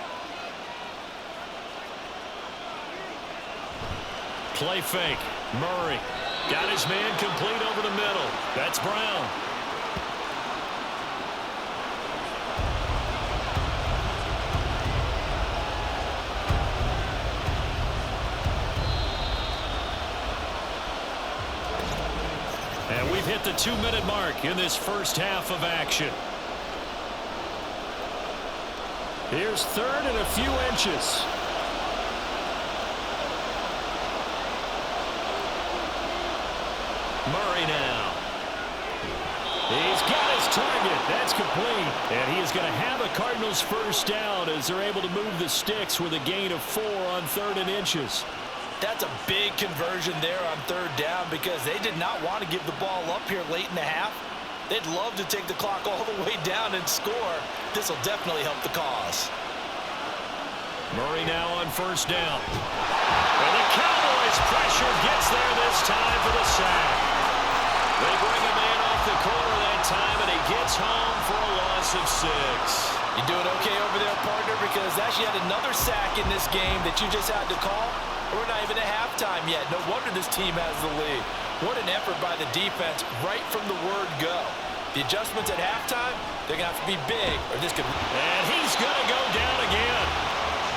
Play fake. Murray got his man complete over the middle. That's Brown. And we've hit the 2-minute mark in this first half of action. Here's 3rd and a few inches. Murray now. He's got his target. That's complete. And he is going to have a Cardinals first down as they're able to move the sticks with a gain of 4 on 3rd and inches. That's a big conversion there on 3rd down because they did not want to give the ball up here late in the half. They'd love to take the clock all the way down and score. This will definitely help the cause. Murray now on first down. And the Cowboys pressure gets there this time for the sack. They bring a man off the corner that time, and he gets home for a loss of 6. You doing okay over there, partner? Because that's yet another sack in this game that you just had to call. We're not even at halftime yet. No wonder this team has the lead. What an effort by the defense right from the word go. The adjustments at halftime, they're going to have to be big, or this could... And he's going to go down again.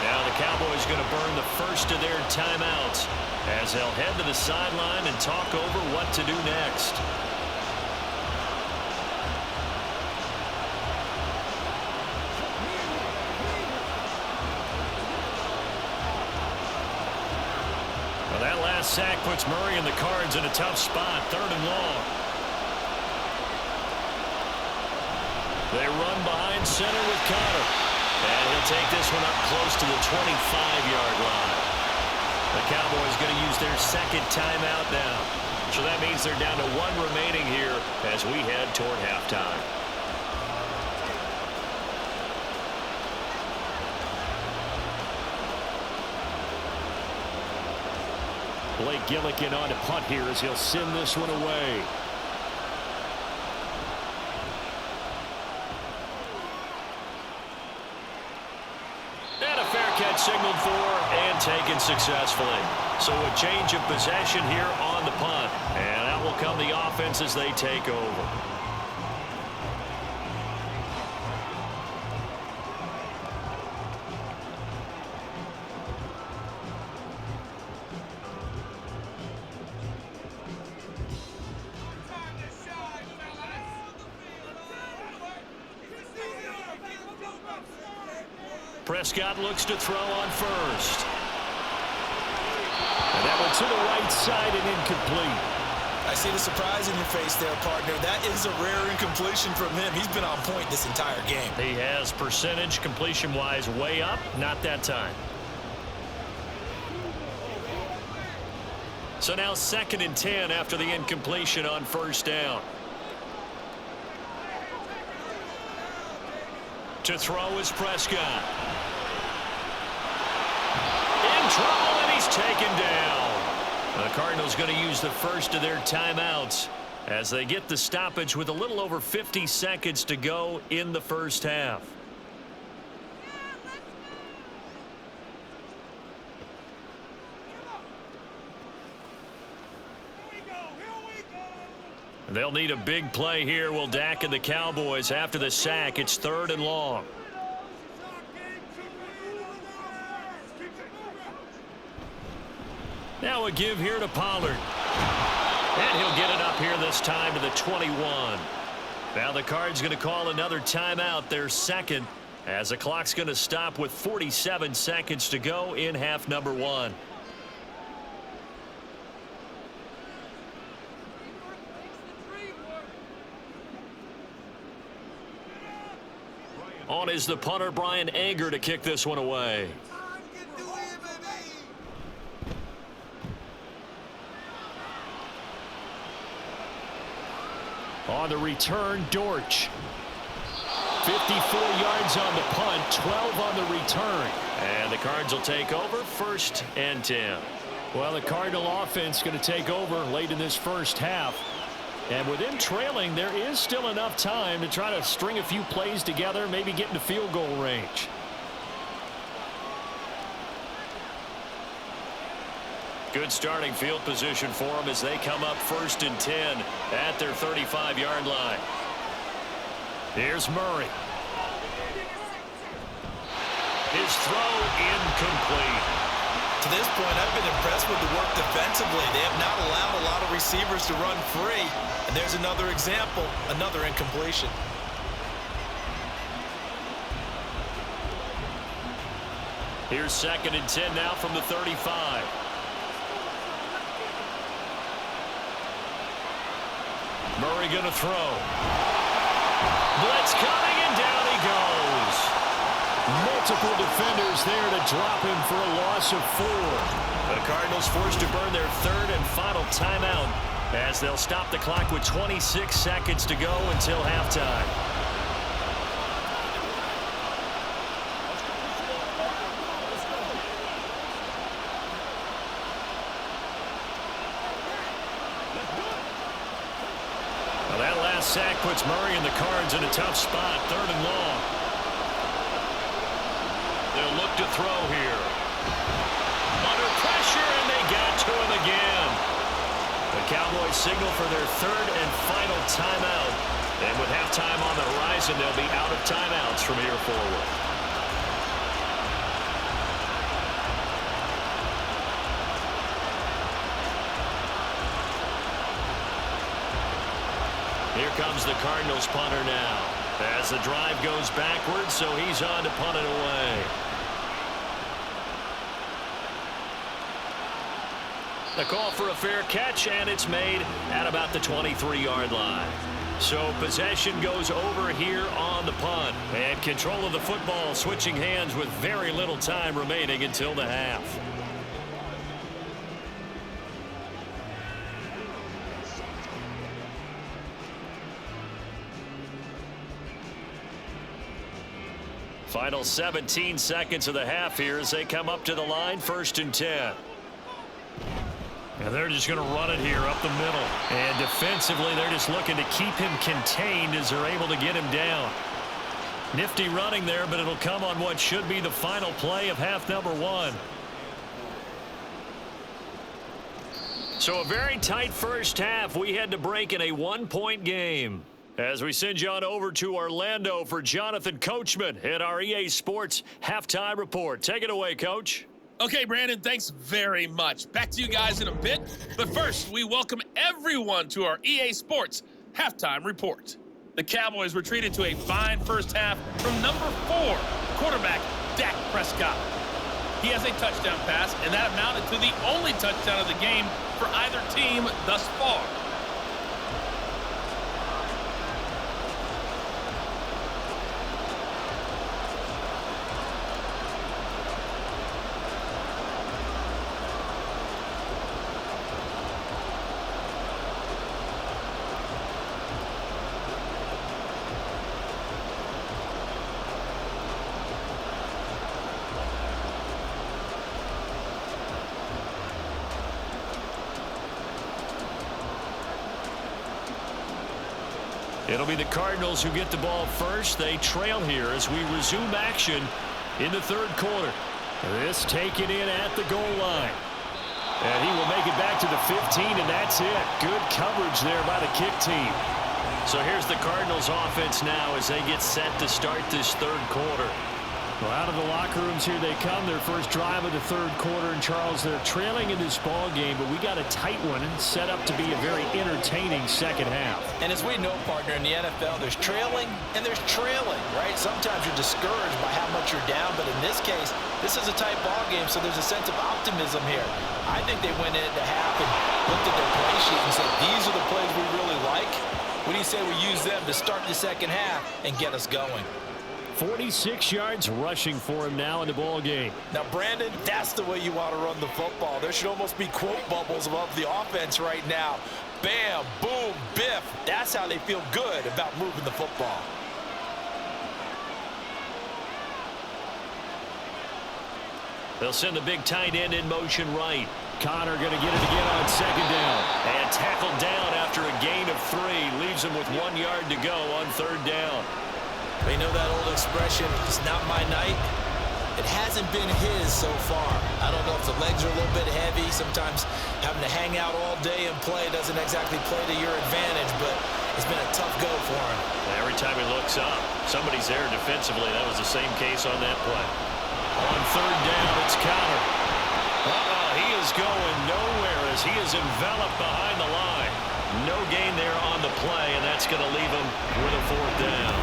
Now the Cowboys going to burn the first of their timeouts as they'll head to the sideline and talk over what to do next. Well, that last sack puts Murray and the Cards in a tough spot, 3rd and long. They run behind center with Connor. And he'll take this one up close to the 25-yard line. The Cowboys going to use their 2nd timeout now. So that means they're down to 1 remaining here as we head toward halftime. Blake Gillikin on to punt here as he'll send this one away. Signaled for and taken successfully. So a change of possession here on the punt. And out will come the offense as they take over. Prescott looks to throw on first. And that one to the right side and incomplete. I see the surprise in your face there, partner. That is a rare incompletion from him. He's been on point this entire game. He has percentage completion-wise way up, not that time. So now 2nd and 10 after the incompletion on first down. To throw is Prescott. In trouble, and he's taken down. The Cardinals going to use the first of their timeouts as they get the stoppage with a little over 50 seconds to go in the first half. They'll need a big play here, will Dak and the Cowboys. After the sack, it's 3rd and long. Now a give here to Pollard. And he'll get it up here this time to the 21. Now the Cards going to call another timeout, their second, as the clock's going to stop with 47 seconds to go in half number 1. On is the punter, Brian Anger, to kick this one away. On the return, Dortch. 54 yards on the punt, 12 on the return. And the Cards will take over 1st and 10. Well, the Cardinal offense going to take over late in this first half. And with them trailing, there is still enough time to try to string a few plays together, maybe get into field goal range. Good starting field position for them as they come up 1st and 10 at their 35-yard line. Here's Murray. His throw incomplete. To this point, I've been impressed with the work defensively. They have not allowed a lot of receivers to run free. And there's another example, another incompletion. Here's 2nd and 10 now from the 35. Murray going to throw. Blitz coming, and down he goes. Multiple defenders there to drop him for a loss of 4. The Cardinals forced to burn their 3rd and final timeout as they'll stop the clock with 26 seconds to go until halftime. Well, that last sack puts Murray and the Cards in a tough spot, 3rd and long. They'll look to throw here. Under pressure, and they got to him again. The Cowboys signal for their 3rd and final timeout. And with halftime on the horizon, they'll be out of timeouts from here forward. Here comes the Cardinals punter now. As the drive goes backwards, so he's on to punt it away. The call for a fair catch, and it's made at about the 23-yard line. So possession goes over here on the punt. And control of the football switching hands with very little time remaining until the half. Final 17 seconds of the half here as they come up to the line, 1st and 10. And they're just going to run it here up the middle. And defensively, they're just looking to keep him contained as they're able to get him down. Nifty running there, but it'll come on what should be the final play of half number 1. So a very tight first half. We had to break in a 1-point game. As we send you on over to Orlando for Jonathan Coachman at our EA Sports Halftime Report. Take it away, Coach. Okay, Brandon, thanks very much. Back to you guys in a bit. But first, we welcome everyone to our EA Sports Halftime Report. The Cowboys retreated to a fine first half from number 4, quarterback Dak Prescott. He has a touchdown pass, and that amounted to the only touchdown of the game for either team thus far. It'll be the Cardinals who get the ball first. They trail here as we resume action in the third quarter. This taken in at the goal line. And he will make it back to the 15, and that's it. Good coverage there by the kick team. So here's the Cardinals offense now as they get set to start this third quarter. Well, out of the locker rooms here they come. Their first drive of the third quarter. And, Charles, they're trailing in this ball game, but we got a tight one and set up to be a very entertaining second half. And as we know, partner, in the NFL, there's trailing and there's trailing, right? Sometimes you're discouraged by how much you're down, but in this case, this is a tight ball game, so there's a sense of optimism here. I think they went into half and looked at their play sheet and said, these are the plays we really like. What do you say we use them to start the second half and get us going? 46 yards rushing for him now in the ball game. Now, Brandon, that's the way you want to run the football. There should almost be quote bubbles above the offense right now. Bam, boom, biff. That's how they feel good about moving the football. They'll send the big tight end in motion right. Connor going to get it again on second down. And tackled down after a gain of 3. Leaves him with 1 yard to go on third down. You know that old expression, it's not my night? It hasn't been his so far. I don't know if the legs are a little bit heavy. Sometimes having to hang out all day and play doesn't exactly play to your advantage, but it's been a tough go for him. Every time he looks up, somebody's there defensively. That was the same case on that play. On third down, it's Connor. He is going nowhere as he is enveloped behind the line. No gain there on the play, and that's going to leave him with a fourth down.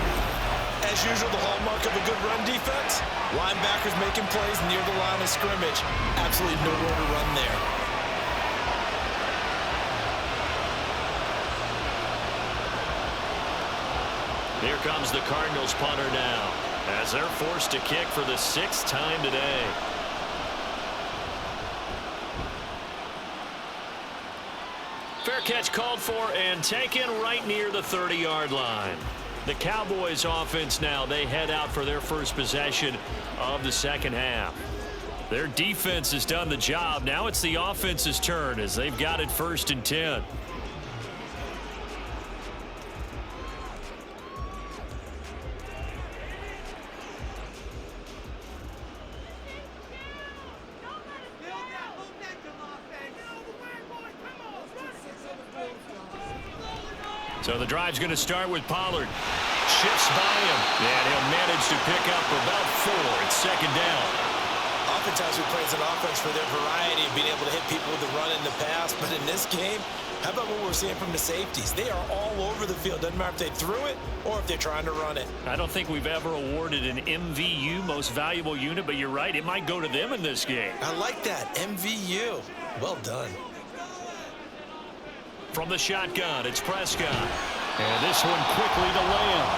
As usual, the hallmark of a good run defense, linebackers making plays near the line of scrimmage. Absolutely nowhere to run there. Here comes the Cardinals punter now as they're forced to kick for the 6th time today. Fair catch called for and taken right near the 30-yard line. The Cowboys offense now, they head out for their first possession of the second half. Their defense has done the job. Now it's the offense's turn as they've got it 1st and 10. So the drive's going to start with Pollard. Shifts by him, and he'll manage to pick up about 4. It's second down. Oftentimes we praise an offense for their variety of being able to hit people with the run and the pass, but in this game, how about what we're seeing from the safeties? They are all over the field. Doesn't matter if they threw it or if they're trying to run it. I don't think we've ever awarded an MVU, most valuable unit, but you're right, it might go to them in this game. I like that, MVU. Well done. From the shotgun, it's Prescott. And this one quickly to Lamb.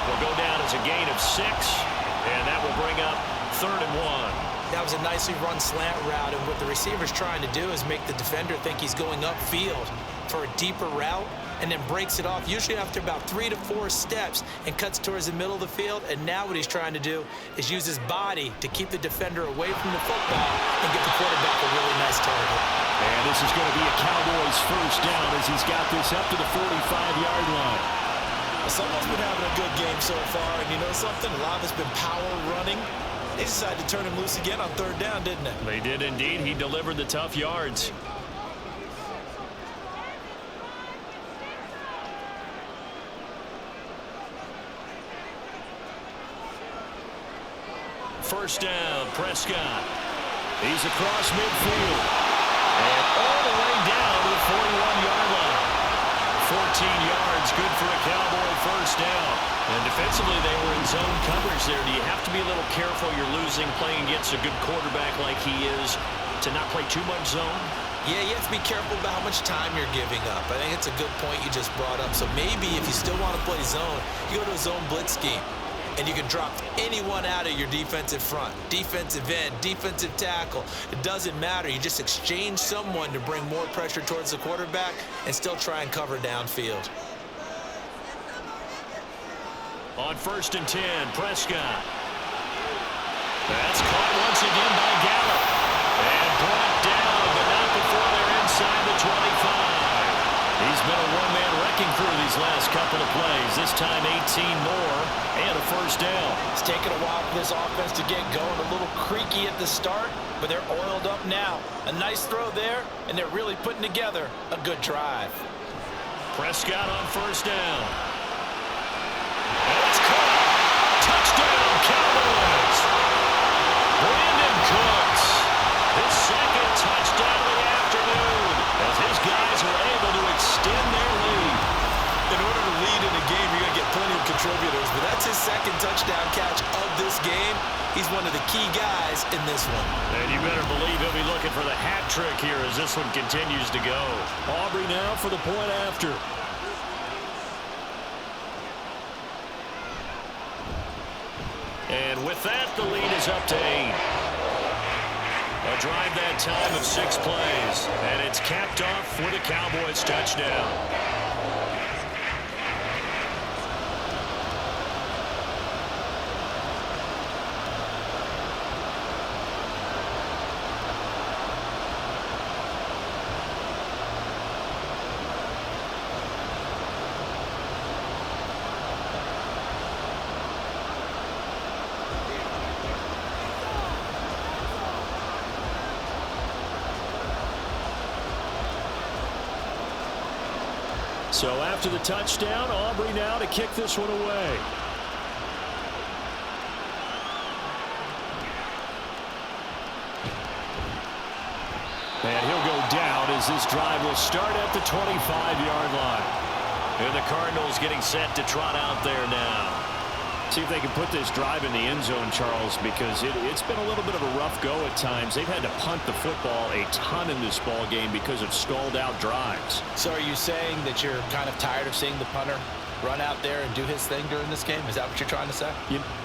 Will go down as a gain of 6, and that will bring up 3rd and 1. That was a nicely run slant route, and what the receiver's trying to do is make the defender think he's going upfield for a deeper route, and then breaks it off, usually after about 3 to 4 steps, and cuts towards the middle of the field. And now what he's trying to do is use his body to keep the defender away from the football and get the quarterback a really nice target. And this is going to be a Cowboys first down as he's got this up to the 45-yard line. Someone's been having a good game so far, and you know something? A lot of it's been power running. They decided to turn him loose again on third down, didn't they? They did indeed. He delivered the tough yards. First down, Prescott. He's across midfield. And all the way down to the 41-yard line. 14 yards, good for a Cowboy first down. And defensively, they were in zone coverage there. Do you have to be a little careful? You're losing, playing against a good quarterback like he is, to not play too much zone? Yeah, you have to be careful about how much time you're giving up. I think it's a good point you just brought up. So maybe if you still want to play zone, you go to a zone blitz scheme. And you can drop anyone out of your defensive front. Defensive end, defensive tackle. It doesn't matter. You just exchange someone to bring more pressure towards the quarterback and still try and cover downfield. On 1st and 10, Prescott. That's caught once again by Gallup. And brought down, but not before they're inside the 25. He's been a one-man wrecking crew these last couple of plays. This time 18 more and a first down. It's taken a while for this offense to get going. A little creaky at the start, but they're oiled up now. A nice throw there, and they're really putting together a good drive. Prescott on first down. And it's caught. Touchdown, Cowboys. Brandon Cooks, his second touchdown of the afternoon, as his guys were able to extend their lead. In order to lead in a game, you're going to get plenty of contributors, but that's his second touchdown catch of this game. He's one of the key guys in this one. And you better believe he'll be looking for the hat trick here as this one continues to go. Aubrey now for the point after. And with that, the lead is up to 8. A drive that time of 6 plays. And it's capped off with a Cowboys touchdown. So after the touchdown, Aubrey now to kick this one away. And he'll go down as this drive will start at the 25-yard line. And the Cardinals getting set to trot out there now. See if they can put this drive in the end zone, Charles, because it's been a little bit of a rough go at times. They've had to punt the football a ton in this ball game because of stalled-out drives. So are you saying that you're kind of tired of seeing the punter run out there and do his thing during this game? Is that what you're trying to say?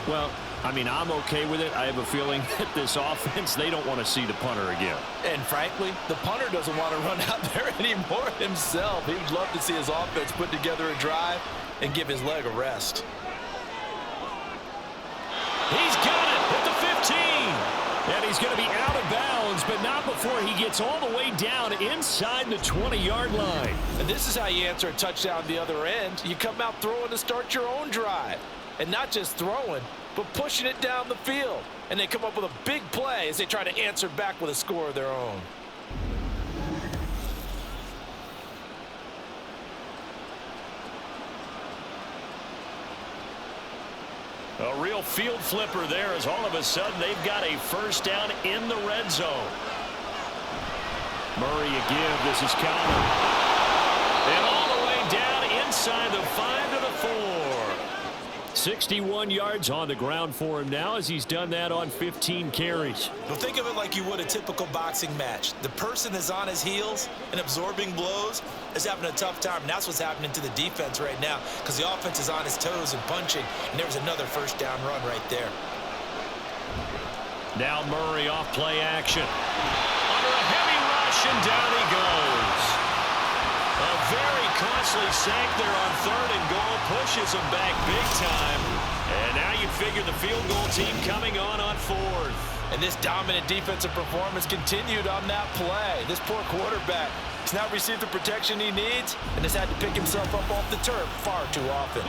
Well, I mean, I'm okay with it. I have a feeling that this offense, they don't want to see the punter again. And frankly, the punter doesn't want to run out there anymore himself. He would love to see his offense put together a drive and give his leg a rest. He's got it at the 15. And he's going to be out of bounds, but not before he gets all the way down inside the 20-yard line. And this is how you answer a touchdown the other end. You come out throwing to start your own drive. And not just throwing, but pushing it down the field. And they come up with a big play as they try to answer back with a score of their own. A real field flipper there as all of a sudden they've got a first down in the red zone. Murray again. This is Calvin. And all the way down inside the 5 to the 4. 61 yards on the ground for him now as he's done that on 15 carries. Well, think of it like you would a typical boxing match. The person is on his heels and absorbing blows is having a tough time. And that's what's happening to the defense right now because the offense is on his toes and punching. And there was another first down run right there. Now Murray off play action. Under a heavy rush and down he goes. A very costly sack there on 3rd and goal. Pushes him back big time. And now you figure the field goal team coming on 4th. And this dominant defensive performance continued on that play. This poor quarterback has not received the protection he needs and has had to pick himself up off the turf far too often.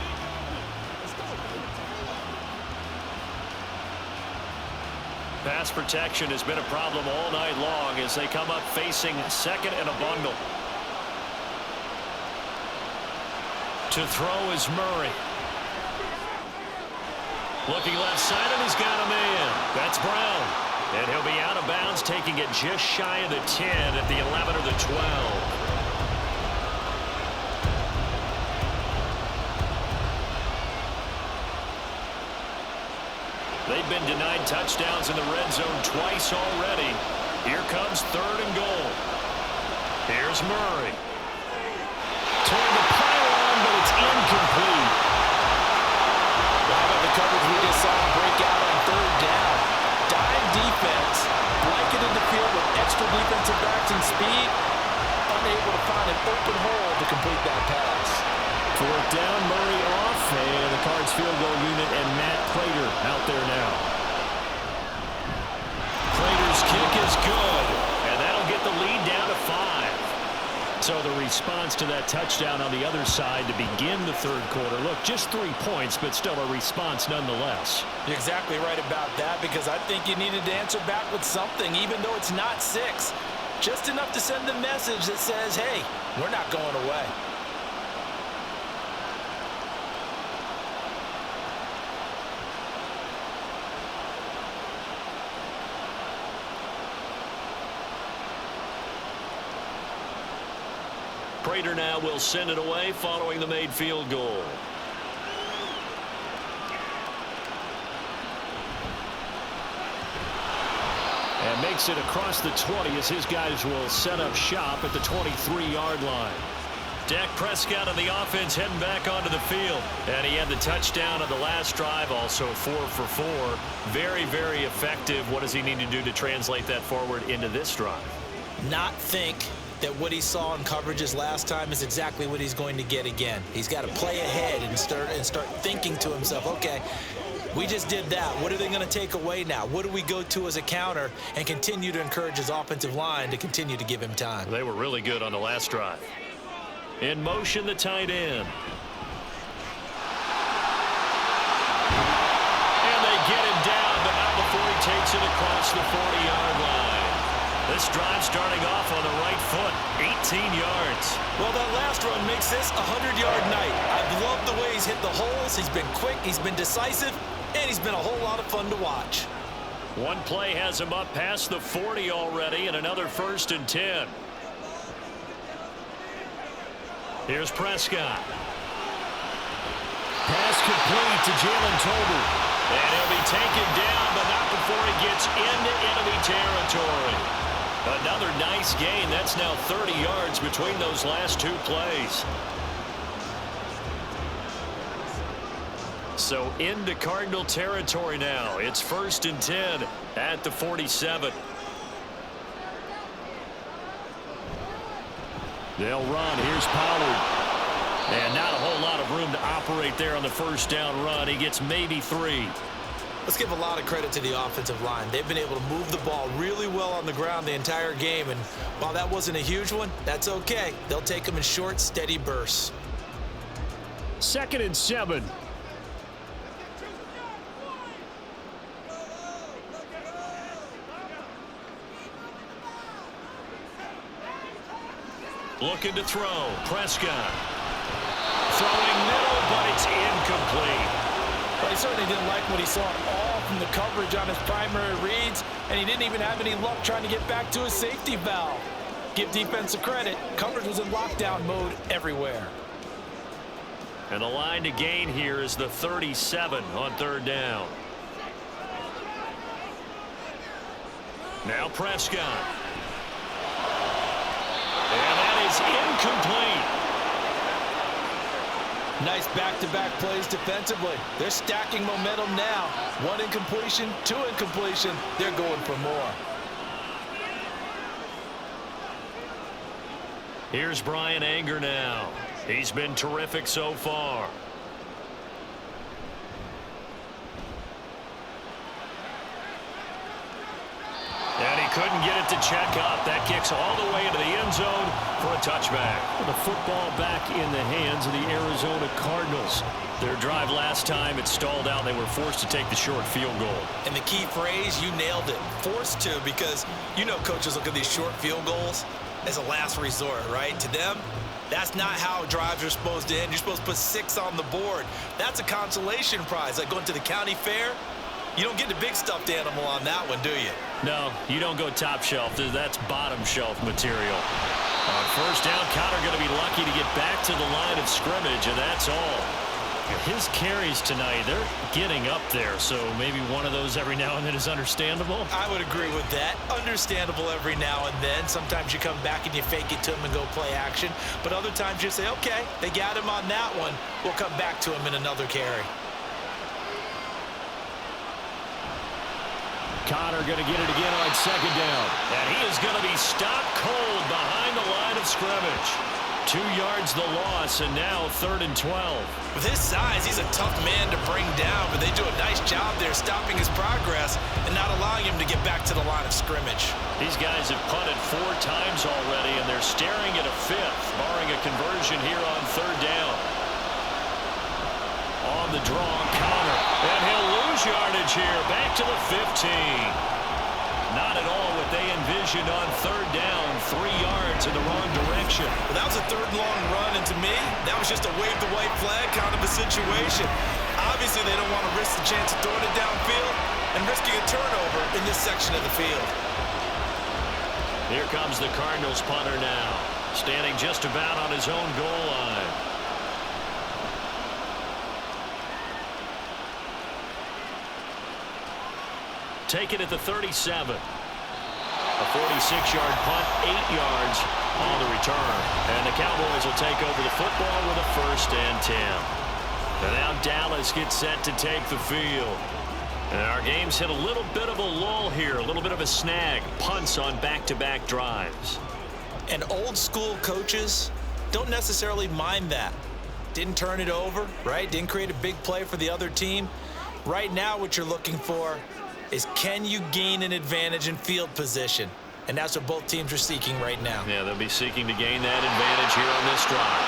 Pass protection has been a problem all night long as they come up facing 2nd and a bundle. To throw is Murray. Looking left side, and he's got a man. That's Brown. And he'll be out of bounds, taking it just shy of the 10 at the 11 or the 12. They've been denied touchdowns in the red zone twice already. Here comes 3rd and goal. Here's Murray. Toward the pylon, but it's incomplete. How about the coverage we just saw break out on 3rd down? Dime defense, blanketed the field with extra defensive backs and speed, unable to find an open hole to complete that pass. 4th down, Murray off, and the Cards field goal unit and Matt Prater out there now. Prater's kick is good, and that'll get the lead down to 5. So the response to that touchdown on the other side to begin the 3rd quarter. Look, just 3 points, but still a response nonetheless. You're exactly right about that, because I think you needed to answer back with something, even though it's not 6. Just enough to send the message that says, hey, we're not going away. Prater now will send it away following the made field goal. And makes it across the 20 as his guys will set up shop at the 23-yard line. Dak Prescott of the offense heading back onto the field. And he had the touchdown on the last drive, also 4 for 4. Very, very effective. What does he need to do to translate that forward into this drive? Not think that what he saw in coverages last time is exactly what he's going to get again. He's got to play ahead and start thinking to himself, okay, we just did that. What are they going to take away now? What do we go to as a counter? And continue to encourage his offensive line to continue to give him time. They were really good on the last drive. In motion, the tight end. And they get him down, but not before he takes it across the 40-yard line. This drive starting off on the right foot, 18 yards. Well, that last run makes this a 100-yard night. I've loved the way he's hit the holes. He's been quick, he's been decisive, and he's been a whole lot of fun to watch. One play has him up past the 40 already, and another 1st and 10. Here's Prescott. Pass complete to Jalen Tolbert. And he'll be taken down, but not before he gets into enemy territory. Another nice gain. That's now 30 yards between those last 2 plays. So into Cardinal territory now. It's 1st and 10 at the 47. They'll run. Here's Pollard. And not a whole lot of room to operate there on the 1st down run. He gets maybe 3. Let's give a lot of credit to the offensive line. They've been able to move the ball really well on the ground the entire game. And while that wasn't a huge one, that's okay. They'll take them in short, steady bursts. 2nd and 7. Looking to throw. Prescott. Throwing middle, but it's incomplete. But he certainly didn't like what he saw at all from the coverage on his primary reads, and he didn't even have any luck trying to get back to his safety valve. Give defense a credit. Coverage was in lockdown mode everywhere. And the line to gain here is the 37 on 3rd down. Now Prescott. And that is incomplete. Nice back-to-back plays defensively. They're stacking momentum now. 1 incompletion, 2 incompletion. They're going for more. Here's Brian Anger now. He's been terrific so far. And he couldn't get it to check up. That kicks all the way into the end zone for a touchback. The football back in the hands of the Arizona Cardinals. Their drive last time, it stalled out. They were forced to take the short field goal. And the key phrase, you nailed it. Forced to, because you know coaches look at these short field goals as a last resort, right? To them, that's not how drives are supposed to end. You're supposed to put 6 on the board. That's a consolation prize. Like going to the county fair, you don't get the big stuffed animal on that one, do you? No, you don't go top shelf. That's bottom shelf material. On 1st down, Connor going to be lucky to get back to the line of scrimmage, and that's all. His carries tonight, they're getting up there, so maybe one of those every now and then is understandable. I would agree with that. Understandable every now and then. Sometimes you come back and you fake it to him and go play action. But other times you say, okay, they got him on that one. We'll come back to him in another carry. Connor going to get it again on second down. And he is going to be stopped cold behind the line of scrimmage. 2 yards the loss, and now 3rd and 12. With his size, he's a tough man to bring down, but they do a nice job there stopping his progress and not allowing him to get back to the line of scrimmage. These guys have punted 4 times already, and they're staring at a 5th, barring a conversion here on 3rd down. On the draw, Connor, and he'll lose yardage here, back to the 15. Not at all what they envisioned on 3rd down, 3 yards in the wrong direction. Well, that was a 3rd and long run, and to me, that was just a wave the white flag kind of a situation. Obviously, they don't want to risk the chance of throwing it downfield and risking a turnover in this section of the field. Here comes the Cardinals punter now, standing just about on his own goal line. Take it at the 37. A 46-yard punt, 8 yards on the return. And the Cowboys will take over the football with a 1st and 10. And now Dallas gets set to take the field. And our game's hit a little bit of a lull here, a little bit of a snag. Punts on back-to-back drives. And old school coaches don't necessarily mind that. Didn't turn it over, right? Didn't create a big play for the other team. Right now what you're looking for is, can you gain an advantage in field position? And that's what both teams are seeking right now. Yeah, they'll be seeking to gain that advantage here on this drive.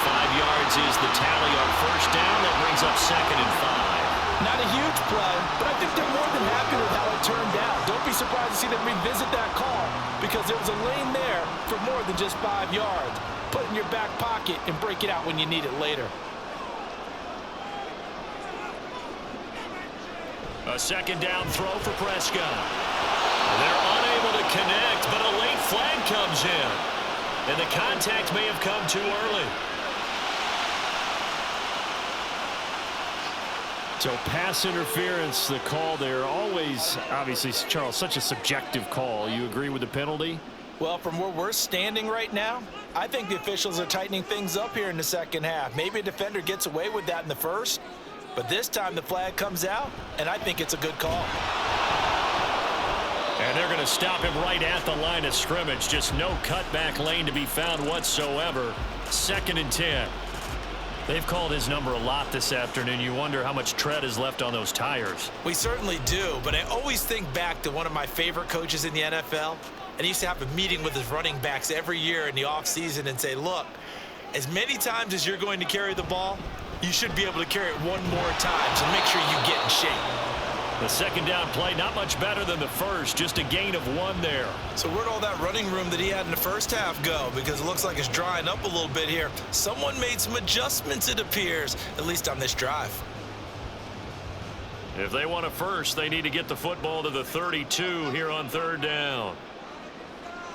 5 yards is the tally on 1st down. That brings up 2nd and 5. Not a huge play, but I think they're more than happy with how it turned out. Don't be surprised to see them revisit that call, because there was a lane there for more than just 5 yards. Put it in your back pocket and break it out when you need it later. A 2nd down throw for Prescott. They're unable to connect, but a late flag comes in. And the contact may have come too early. So pass interference, the call there. Always, obviously, Charles, such a subjective call. You agree with the penalty? Well, from where we're standing right now, I think the officials are tightening things up here in the second half. Maybe a defender gets away with that in the first. But this time the flag comes out, and I think it's a good call. And they're going to stop him right at the line of scrimmage. Just no cutback lane to be found whatsoever. 2nd and 10. They've called his number a lot this afternoon. You wonder how much tread is left on those tires. We certainly do, but I always think back to one of my favorite coaches in the NFL. And he used to have a meeting with his running backs every year in the offseason and say, look, as many times as you're going to carry the ball, you should be able to carry it one more time, so make sure you get in shape. The 2nd down play, not much better than the first, just a gain of 1 there. So where'd all that running room that he had in the first half go? Because it looks like it's drying up a little bit here. Someone made some adjustments, it appears, at least on this drive. If they want a first, they need to get the football to the 32 here on 3rd down.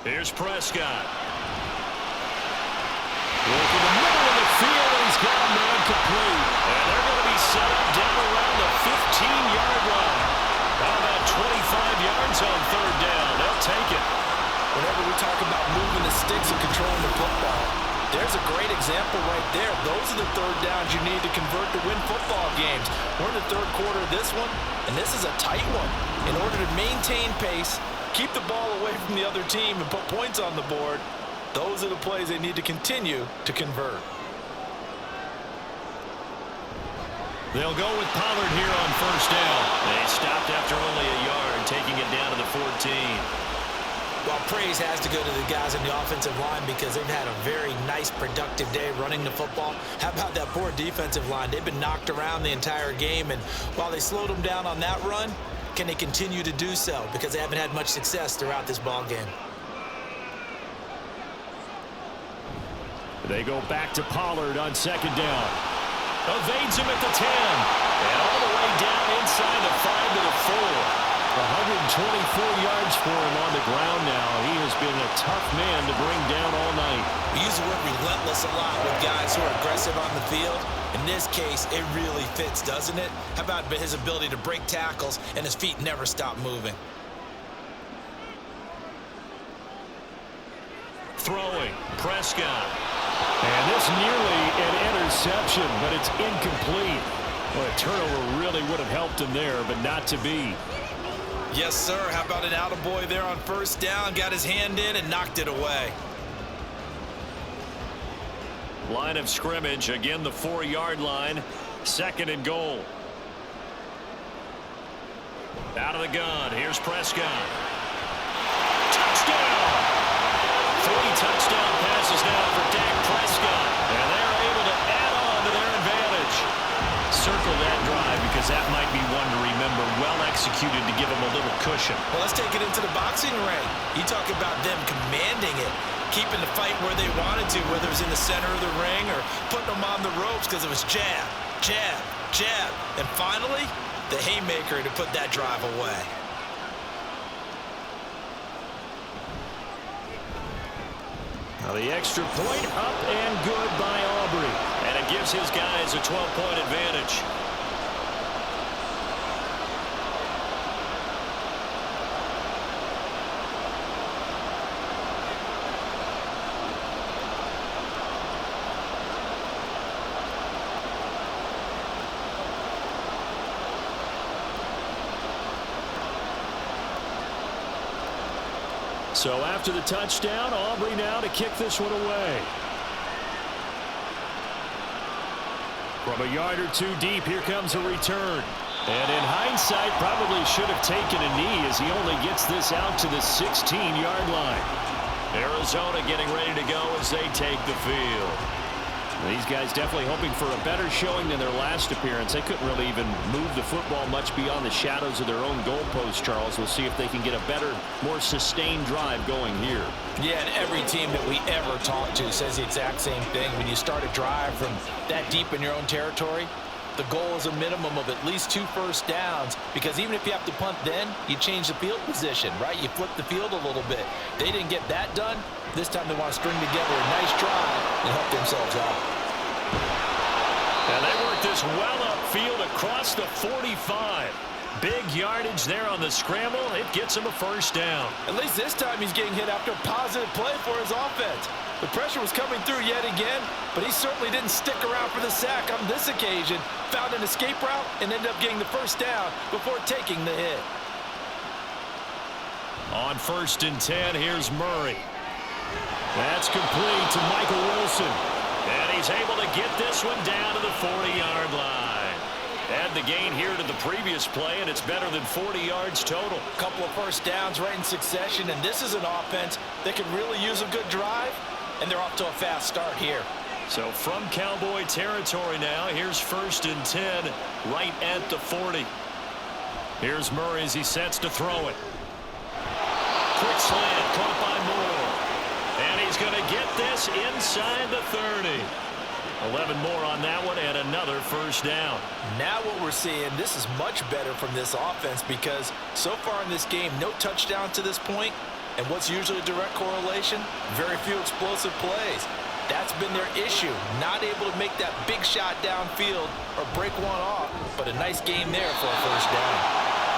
Here's Prescott. Look in the middle of the field, and he's got a man complete. And they're going to be set up down around the 15-yard line. How about 25 yards on 3rd down? They'll take it. Whenever we talk about moving the sticks and controlling the football, there's a great example right there. Those are the 3rd downs you need to convert to win football games. We're in the 3rd quarter of this one, and this is a tight one. In order to maintain pace, keep the ball away from the other team, and put points on the board, those are the plays they need to continue to convert. They'll go with Pollard here on 1st down. They stopped after only a yard, taking it down to the 14. Well, praise has to go to the guys on the offensive line because they've had a very nice, productive day running the football. How about that poor defensive line? They've been knocked around the entire game, and while they slowed them down on that run, can they continue to do so? Because they haven't had much success throughout this ball game. They go back to Pollard on 2nd down. Evades him at the 10. And all the way down inside the 5 to the 4. 124 yards for him on the ground now. He has been a tough man to bring down all night. We use the word relentless a lot with guys who are aggressive on the field. In this case, it really fits, doesn't it? How about his ability to break tackles and his feet never stop moving? Throwing, Prescott. And this nearly an interception, but it's incomplete. Well, a turnover really would have helped him there, but not to be. Yes, sir. How about an attaboy there on first down? Got his hand in and knocked it away. Line of scrimmage, again the 4-yard line. 2nd and goal. Out of the gun, here's Prescott. Touchdown! 3 touchdown passes now for Dak Prescott. And they're able to add on to their advantage. Circle that drive because that might be one to remember. Well executed to give them a little cushion. Well, let's take it into the boxing ring. You talk about them commanding it, keeping the fight where they wanted to, whether it was in the center of the ring or putting them on the ropes because it was jab, jab, jab. And finally, the haymaker to put that drive away. Now the extra point up and good by Aubrey. And it gives his guys a 12-point advantage. So after the touchdown, Aubrey now to kick this one away. From a yard or 2 deep, here comes a return. And in hindsight, probably should have taken a knee as he only gets this out to the 16-yard line. Arizona getting ready to go as they take the field. These guys definitely hoping for a better showing than their last appearance. They couldn't really even move the football much beyond the shadows of their own goalpost, Charles. We'll see if they can get a better, more sustained drive going here. Yeah, and every team that we ever talk to says the exact same thing. When you start a drive from that deep in your own territory, the goal is a minimum of at least 2 first downs, because even if you have to punt then, you change the field position, right? You flip the field a little bit. They didn't get that done. This time they want to string together a nice drive and help themselves out. And they work this well upfield across the 45. Big yardage there on the scramble. It gets him a first down. At least this time he's getting hit after a positive play for his offense. The pressure was coming through yet again, but he certainly didn't stick around for the sack on this occasion. Found an escape route and ended up getting the first down before taking the hit. On 1st and 10, here's Murray. That's complete to Michael Wilson. And he's able to get this one down to the 40-yard line. Add the gain here to the previous play, and it's better than 40 yards total. Couple of first downs right in succession, and this is an offense that can really use a good drive, and they're off to a fast start here. So from Cowboy territory now, here's 1st and 10 right at the 40. Here's Murray as he sets to throw it. Quick slant caught by Moore. And he's going to get this inside the 30. 11 more on that one and another first down. Now what we're seeing, this is much better from this offense, because so far in this game, no touchdown to this point. And what's usually a direct correlation? Very few explosive plays. That's been their issue. Not able to make that big shot downfield or break one off, but a nice game there for a first down.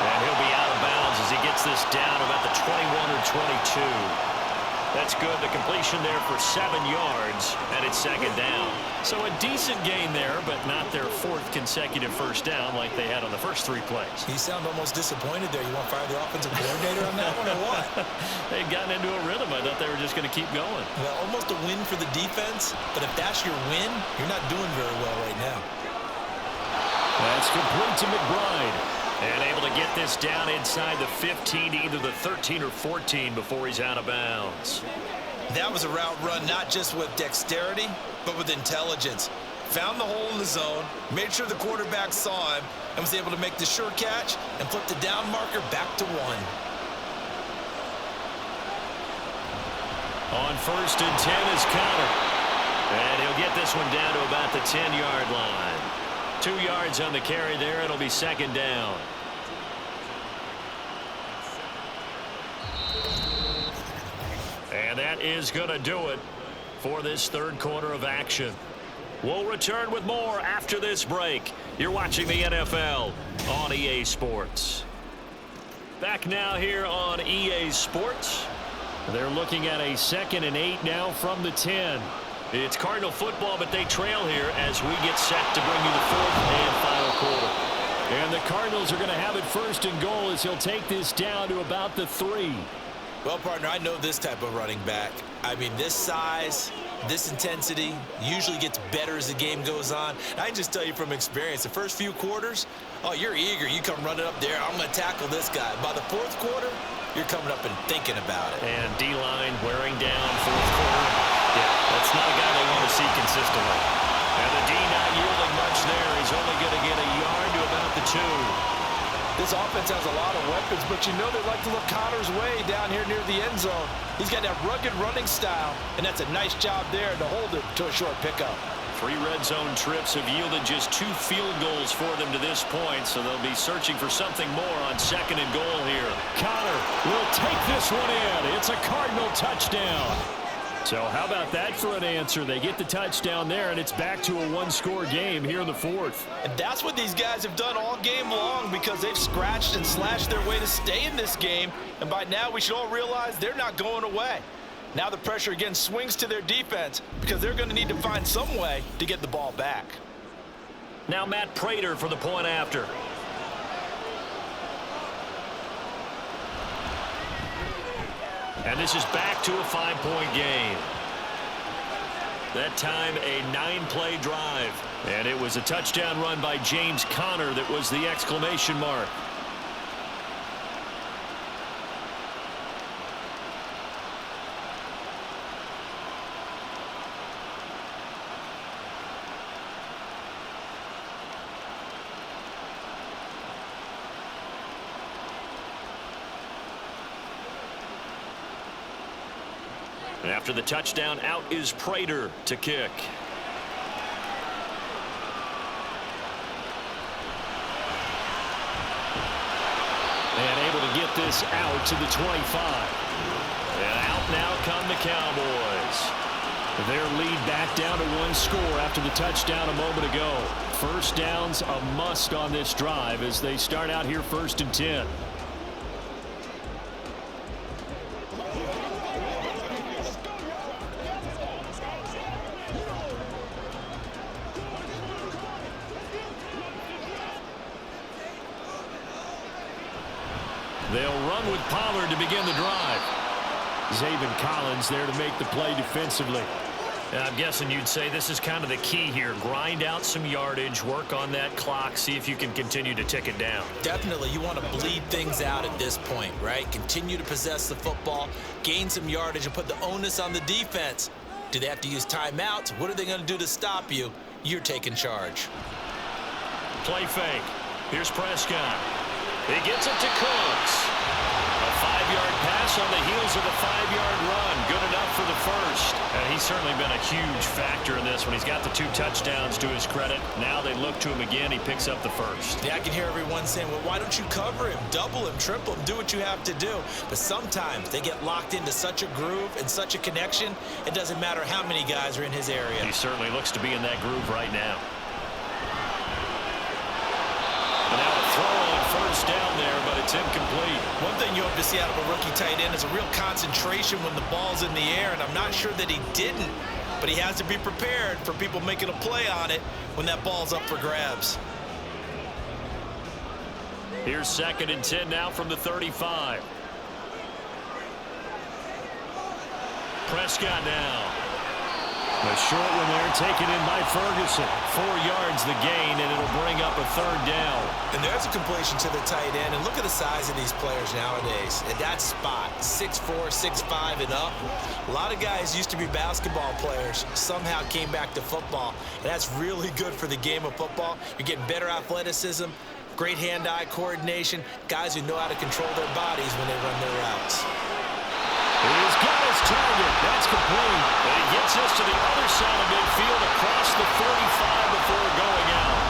And he'll be out of bounds as he gets this down about the 21 or 22. That's good. The completion there for 7 yards, and it's 2nd down. So a decent gain there, but not their 4th consecutive first down like they had on the first 3 plays. You sound almost disappointed there. You want to fire the offensive coordinator on that one or what? They'd gotten into a rhythm. I thought they were just going to keep going. Well, almost a win for the defense, but if that's your win, you're not doing very well right now. That's complete to McBride. And able to get this down inside the 15 to either the 13 or 14 before he's out of bounds. That was a route run not just with dexterity, but with intelligence. Found the hole in the zone, made sure the quarterback saw him, and was able to make the sure catch and flip the down marker back to 1. On 1st and 10 is Connor. And he'll get this one down to about the 10-yard line. 2 yards on the carry there. It'll be 2nd down. And that is going to do it for this 3rd quarter of action. We'll return with more after this break. You're watching the NFL on EA Sports. Back now here on EA Sports. They're looking at a 2nd and 8 now from the 10. It's Cardinal football, but they trail here as we get set to bring you the 4th and final quarter. And the Cardinals are going to have it 1st and goal as he'll take this down to about the 3. Well, partner, I know this type of running back. I mean, this size, this intensity usually gets better as the game goes on. And I can just tell you from experience, the first few quarters, oh, you're eager. You come running up there. I'm going to tackle this guy. By the 4th quarter, you're coming up and thinking about it. And D-line wearing down 4th quarter. Yeah, that's not a guy they want to see consistently. And the D not yielding much there. He's only going to get a yard to about the 2. This offense has a lot of weapons, but you know they like to look Connor's way down here near the end zone. He's got that rugged running style, and that's a nice job there to hold it to a short pickup. 3 red zone trips have yielded just 2 field goals for them to this point, so they'll be searching for something more on 2nd and goal here. Connor will take this one in. It's a Cardinal touchdown. So how about that for an answer? They get the touchdown there, and it's back to a 1-score game here in the 4th. And that's what these guys have done all game long because they've scratched and slashed their way to stay in this game. And by now, we should all realize they're not going away. Now the pressure again swings to their defense because they're going to need to find some way to get the ball back. Now Matt Prater for the point after. And this is back to a 5-point game. That time a 9-play drive. And it was a touchdown run by James Conner that was the exclamation mark. And after the touchdown, out is Prater to kick. And able to get this out to the 25. And out now come the Cowboys. Their lead back down to 1 score after the touchdown a moment ago. 1st down's a must on this drive as they start out here 1st and 10. They'll run with Pollard to begin the drive. Zaven Collins there to make the play defensively. And I'm guessing you'd say this is kind of the key here. Grind out some yardage, work on that clock, see if you can continue to tick it down. Definitely, you want to bleed things out at this point, right? Continue to possess the football, gain some yardage, and put the onus on the defense. Do they have to use timeouts? What are they going to do to stop you? You're taking charge. Play fake. Here's Prescott. He gets it to Cooks. A 5-yard pass on the heels of a 5-yard run. Good enough for the first. And he's certainly been a huge factor in this when he's got the 2 touchdowns to his credit. Now they look to him again. He picks up the first. Yeah, I can hear everyone saying, well, why don't you cover him, double him, triple him, do what you have to do. But sometimes they get locked into such a groove and such a connection, it doesn't matter how many guys are in his area. He certainly looks to be in that groove right now. And now a throw on 1st down there, but it's incomplete. One thing you hope to see out of a rookie tight end is a real concentration when the ball's in the air, and I'm not sure that he didn't, but he has to be prepared for people making a play on it when that ball's up for grabs. Here's 2nd and 10 now from the 35. Prescott now. A short one there taken in by Ferguson. 4 yards the gain, and it'll bring up a 3rd down. And there's a completion to the tight end. And look at the size of these players nowadays. At that spot, 6'4", 6'5", and up. A lot of guys used to be basketball players, somehow came back to football. And that's really good for the game of football. You're getting better athleticism, great hand-eye coordination, guys who know how to control their bodies when they run their routes. He's got his target. That's complete. And he gets us to the other side of midfield across the 35 before going out.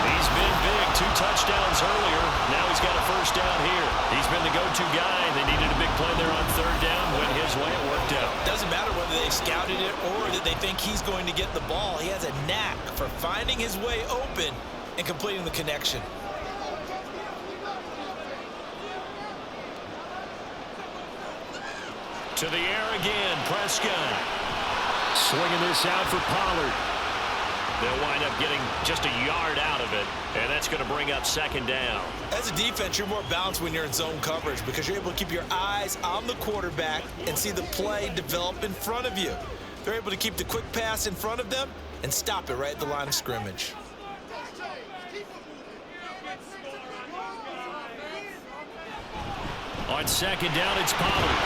He's been big. 2 touchdowns earlier. Now he's got a 1st first down here. He's been the go-to guy. They needed a big play there on third down. Went his way. It worked out. Doesn't matter whether they scouted it or that they think he's going to get the ball. He has a knack for finding his way open and completing the connection. To the air again, Prescott. Swinging this out for Pollard. They'll wind up getting just a yard out of it, and that's going to bring up second down. As a defense, you're more balanced when you're in zone coverage because you're able to keep your eyes on the quarterback and see the play develop in front of you. They're able to keep the quick pass in front of them and stop it right at the line of scrimmage. On second down, it's Pollard.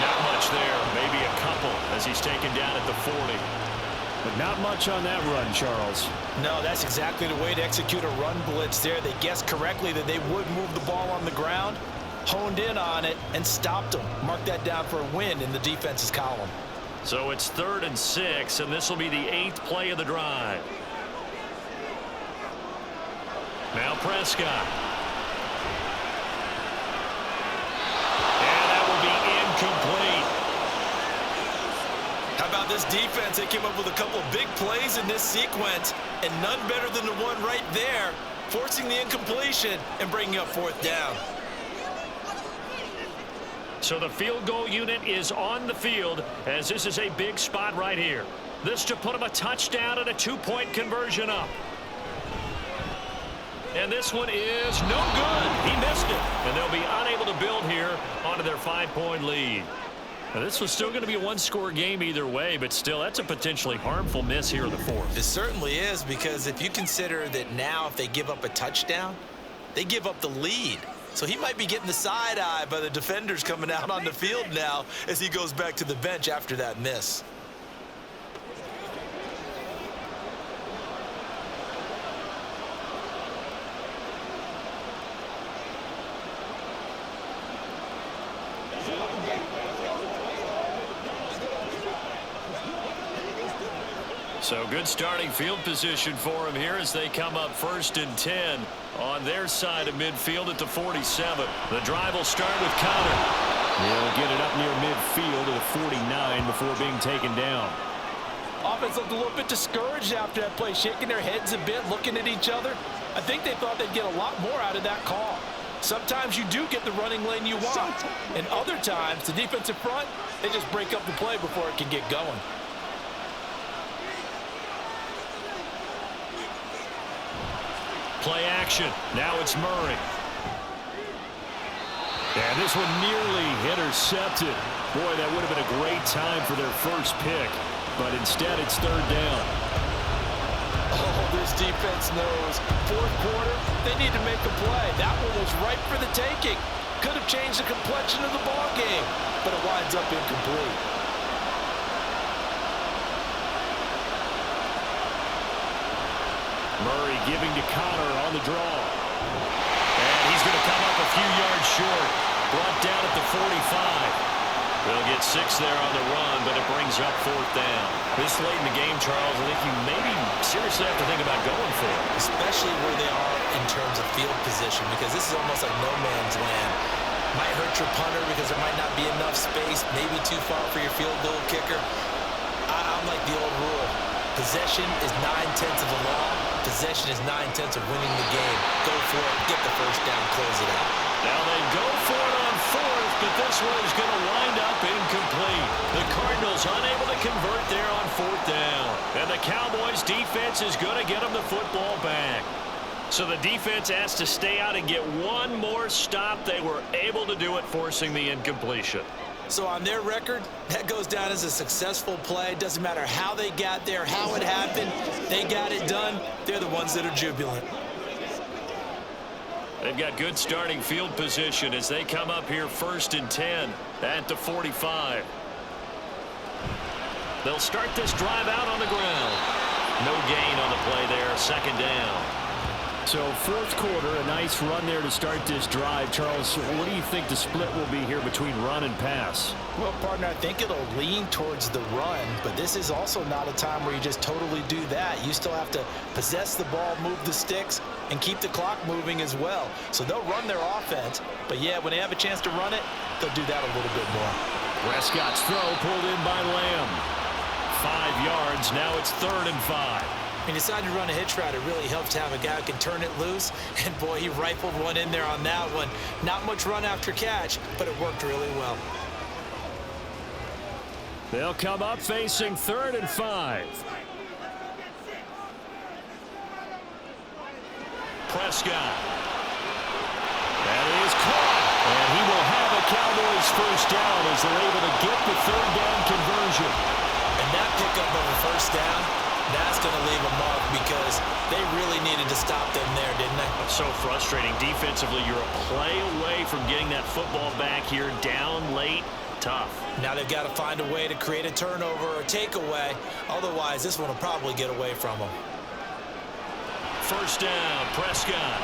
Not much there, maybe a couple as he's taken down at the 40. But not much on that run, Charles. No, that's exactly the way to execute a run blitz there. They guessed correctly that they would move the ball on the ground, honed in on it, and stopped them. Mark that down for a win in the defense's column. So it's 3rd and 6, and this will be the 8th play of the drive. Now Prescott. And that will be incomplete. How about this defense? They came up with a couple of big plays in this sequence, and none better than the one right there, forcing the incompletion and bringing up 4th down. So the field goal unit is on the field as this is a big spot right here. This to put them a touchdown and a 2-point conversion up. And this one is no good. He missed it. And they'll be unable to build here onto their 5-point lead. Now, this was still going to be a one-score game either way, but still, that's a potentially harmful miss here in the 4th. It certainly is, because if you consider that now if they give up a touchdown, they give up the lead. So he might be getting the side eye by the defenders coming out on the field now as he goes back to the bench after that miss. So good starting field position for him here as they come up 1st and 10 on their side of midfield at the 47. The drive will start with Connor. He'll get it up near midfield to the 49 before being taken down. Offense looked a little bit discouraged after that play, shaking their heads a bit, looking at each other. I think they thought they'd get a lot more out of that call. Sometimes you do get the running lane you want, and other times the defensive front, they just break up the play before it can get going. Play action. Now it's Murray. And this one nearly intercepted. Boy, that would have been a great time for their first pick. But instead, it's 3rd down. Oh, this defense knows. 4th quarter, they need to make a play. That one was ripe for the taking. Could have changed the complexion of the ball game, but it winds up incomplete. Murray giving to Connor on the draw. And he's going to come up a few yards short. Brought down at the 45. They'll get 6 there on the run, but it brings up 4th down. This late in the game, Charles, I think you maybe seriously have to think about going for it. Especially where they are in terms of field position, because this is almost like no man's land. Might hurt your punter because there might not be enough space, maybe too far for your field goal kicker. I'm like the old rule. Possession is 9/10 of the law. Possession is 9/10 of winning the game. Go for it, get the first down, close it out. Now they go for it on 4th, but this one is going to wind up incomplete. The Cardinals unable to convert there on 4th down. And the Cowboys defense is going to get them the football back. So the defense has to stay out and get one more stop. They were able to do it, forcing the incompletion. So on their record, that goes down as a successful play. Doesn't matter how they got there, how it happened. They got it done. They're the ones that are jubilant. They've got good starting field position as they come up here 1st and 10 at the 45. They'll start this drive out on the ground. No gain on the play there, 2nd down. So fourth quarter, a nice run there to start this drive. Charles, what do you think the split will be here between run and pass? Well, partner, I think it'll lean towards the run, but this is also not a time where you just totally do that. You still have to possess the ball, move the sticks, and keep the clock moving as well. So they'll run their offense, but yeah, when they have a chance to run it, they'll do that a little bit more. Prescott's throw pulled in by Lamb. 5 yards, now it's 3rd and 5. He decided to run a hitch route. It really helps to have a guy who can turn it loose. And, boy, he rifled one in there on that one. Not much run after catch, but it worked really well. They'll come up facing 3rd and 5. Prescott. That is caught. And he will have a Cowboys first down as they're able to get the 3rd down conversion. And that pickup of a first down, that's going to leave a mark because they really needed to stop them there, didn't they? It's so frustrating. Defensively, you're a play away from getting that football back here. Down late, tough. Now they've got to find a way to create a turnover or takeaway. Otherwise, this one will probably get away from them. First down, Prescott.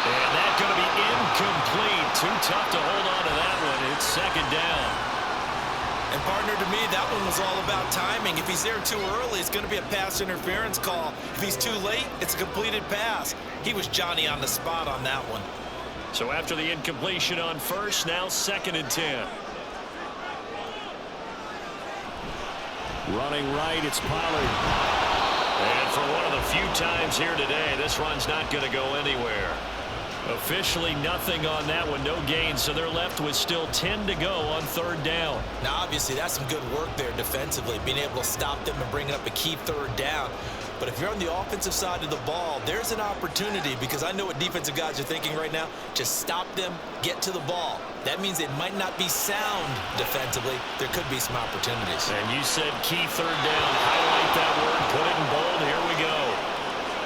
And that's going to be incomplete. Too tough to hold on to that one. It's 2nd down. And, partner, to me, that one was all about timing. If he's there too early, it's going to be a pass interference call. If he's too late, it's a completed pass. He was Johnny on the spot on that one. So after the incompletion on first, now 2nd and 10. Running right, it's Pollard. And for one of the few times here today, this run's not going to go anywhere. Officially nothing on that one, no gain, so they're left with still 10 to go on 3rd down. Now, obviously, that's some good work there defensively, being able to stop them and bring up a key 3rd down. But if you're on the offensive side of the ball, there's an opportunity because I know what defensive guys are thinking right now. Just stop them, get to the ball. That means it might not be sound defensively. There could be some opportunities. And you said key 3rd down. Highlight that word, put it in bold. Here we go.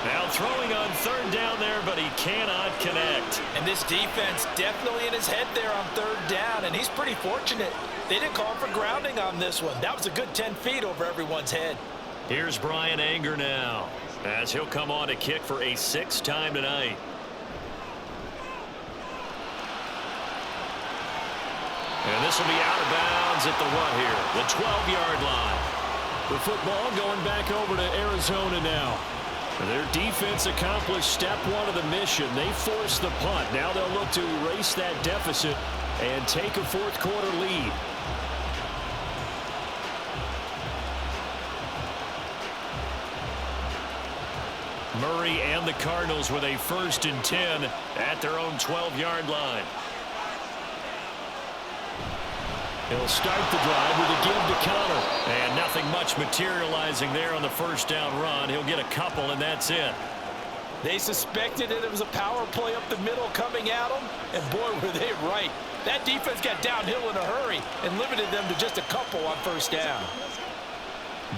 Now throwing on 3rd down there, but he cannot connect. And this defense definitely in his head there on 3rd down, and he's pretty fortunate. They didn't call for grounding on this one. That was a good 10 feet over everyone's head. Here's Brian Anger now, as he'll come on to kick for a 6th time tonight. And this will be out of bounds at the what here? The 12-yard line. The football going back over to Arizona now. Their defense accomplished step 1 of the mission. They forced the punt. Now they'll look to erase that deficit and take a 4th quarter lead. Murray and the Cardinals with a 1st and 10 at their own 12-yard line. He'll start the drive with a give to Connor. And nothing much materializing there on the 1st down run. He'll get a couple, and that's it. They suspected it was a power play up the middle coming at them, and boy, were they right. That defense got downhill in a hurry and limited them to just a couple on 1st down.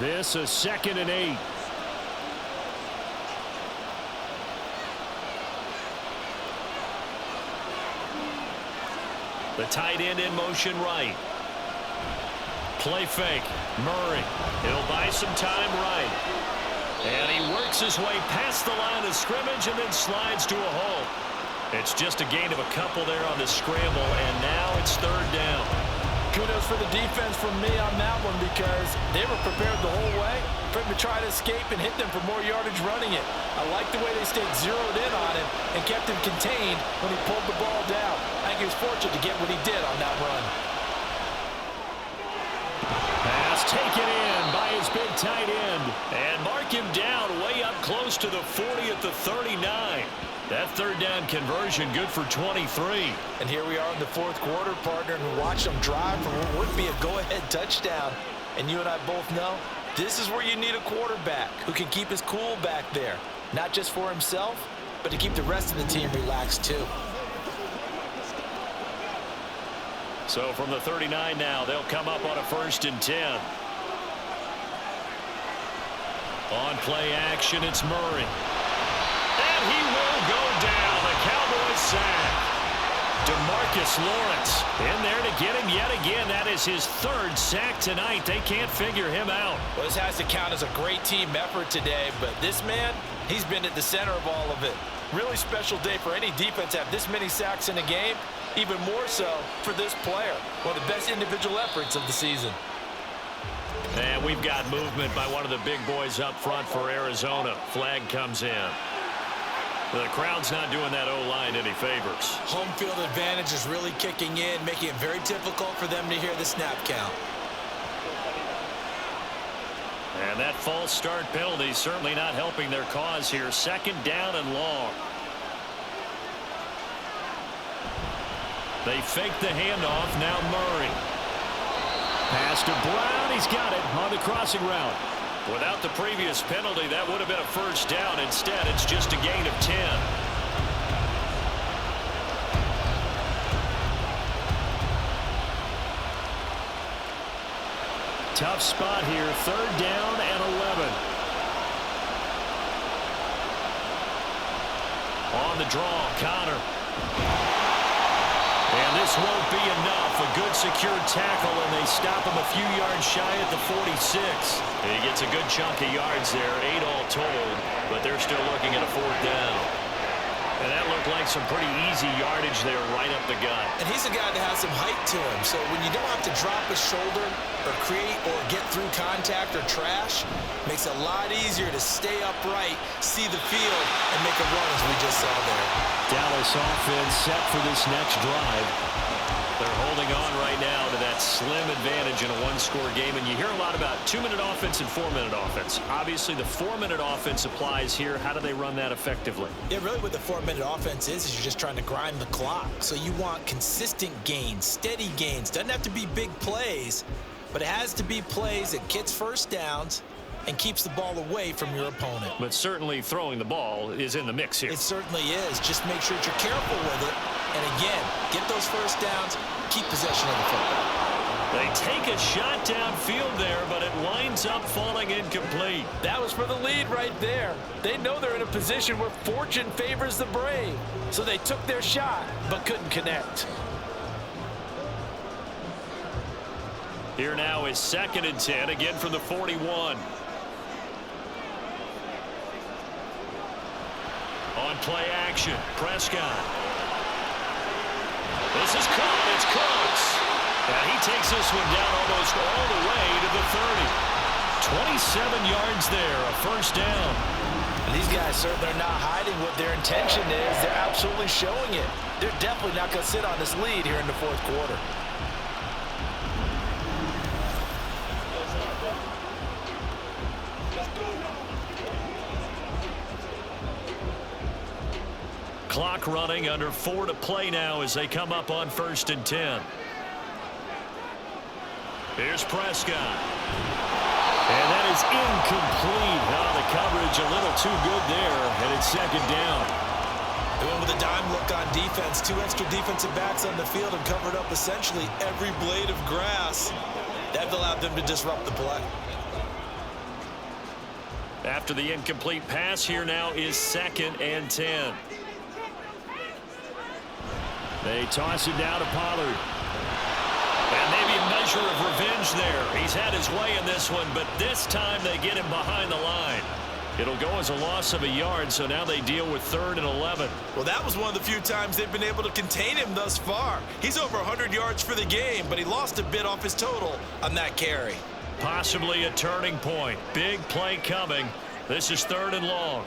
This a 2nd and 8. The tight end in motion right. Play fake. Murray. He'll buy some time right. And he works his way past the line of scrimmage and then slides to a hole. It's just a gain of a couple there on the scramble, and now it's 3rd down. Kudos for the defense from me on that one because they were prepared the whole way for him to try to escape and hit them for more yardage running it. I like the way they stayed zeroed in on him and kept him contained when he pulled the ball down. I think he was fortunate to get what he did on that run. Pass taken in by his big tight end. And mark him down way up close to the 40 at the 39. That 3rd down conversion good for 23. And here we are in the 4th quarter, partner, and watch them drive for what would be a go-ahead touchdown. And you and I both know this is where you need a quarterback who can keep his cool back there. Not just for himself, but to keep the rest of the team relaxed too. So from the 39 now, they'll come up on a 1st and 10. On play action, it's Murray. And he will go down. The Cowboys sack. DeMarcus Lawrence in there to get him yet again. That is his third sack tonight. They can't figure him out. Well, this has to count as a great team effort today, but this man, he's been at the center of all of it. Really special day for any defense to have this many sacks in a game, even more so for this player. One of the best individual efforts of the season. And we've got movement by one of the big boys up front for Arizona. Flag comes in. The crowd's not doing that O-line any favors. Home field advantage is really kicking in, making it very difficult for them to hear the snap count. And that false start penalty certainly not helping their cause here. Second down and long. They fake the handoff. Now Murray. Pass to Brown. He's got it on the crossing route. Without the previous penalty, that would have been a first down. Instead, it's just a gain of 10. Tough spot here. Third down and 11. On the draw, Connor. And this won't be enough. A good secure tackle, and they stop him a few yards shy at the 46. And he gets a good chunk of yards there, 8 all told, but they're still looking at a fourth down. And that looked like some pretty easy yardage there right up the gut. And he's a guy that has some height to him, so when you don't have to drop his shoulder or create or get through contact or trash, makes it a lot easier to stay upright, see the field, and make a run as we just saw there. Dallas offense set for this next drive. They're holding on right now to that slim advantage in a one-score game. And you hear a lot about 2-minute offense and 4-minute offense. Obviously, the 4-minute offense applies here. How do they run that effectively? Yeah, really what the 4-minute offense is you're just trying to grind the clock. So you want consistent gains, steady gains. Doesn't have to be big plays, but it has to be plays that gets first downs and keeps the ball away from your opponent. But certainly throwing the ball is in the mix here. It certainly is. Just make sure that you're careful with it. And again, get those first downs, keep possession of the football. They take a shot downfield there, but it winds up falling incomplete. That was for the lead right there. They know they're in a position where fortune favors the brave. So they took their shot, but couldn't connect. Here now is 2nd and 10, again from the 41. On play action, Prescott. This is caught. It's Cooks. And he takes this one down almost all the way to the 30. 27 yards there, a first down. And these guys certainly are not hiding what their intention is. They're absolutely showing it. They're definitely not going to sit on this lead here in the fourth quarter. Clock running, under 4 to play now as they come up on 1st and 10. Here's Prescott. And that is incomplete. Oh, the coverage a little too good there, and it's 2nd down. They went with a dime look on defense. 2 extra defensive backs on the field and covered up essentially every blade of grass. That allowed them to disrupt the play. After the incomplete pass, here now is 2nd and 10. They toss it down to Pollard. And maybe a measure of revenge there. He's had his way in this one, but this time they get him behind the line. It'll go as a loss of a yard, so now they deal with 3rd and 11. Well, that was one of the few times they've been able to contain him thus far. He's over 100 yards for the game, but he lost a bit off his total on that carry. Possibly a turning point. Big play coming. This is 3rd and long.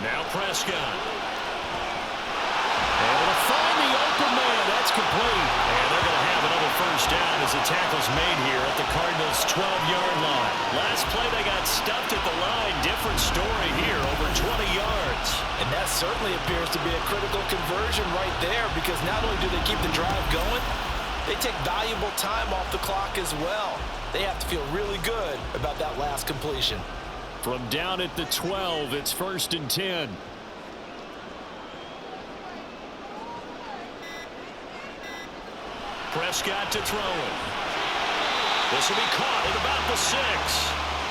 Now Prescott. Able to find the open man. That's complete. And they're going to have another first down as the tackle's made here at the Cardinals' 12-yard line. Last play they got stuffed at the line. Different story here, over 20 yards. And that certainly appears to be a critical conversion right there, because not only do they keep the drive going, they take valuable time off the clock as well. They have to feel really good about that last completion. From down at the 12, it's 1st and 10. Prescott to throw it. This will be caught at about the 6.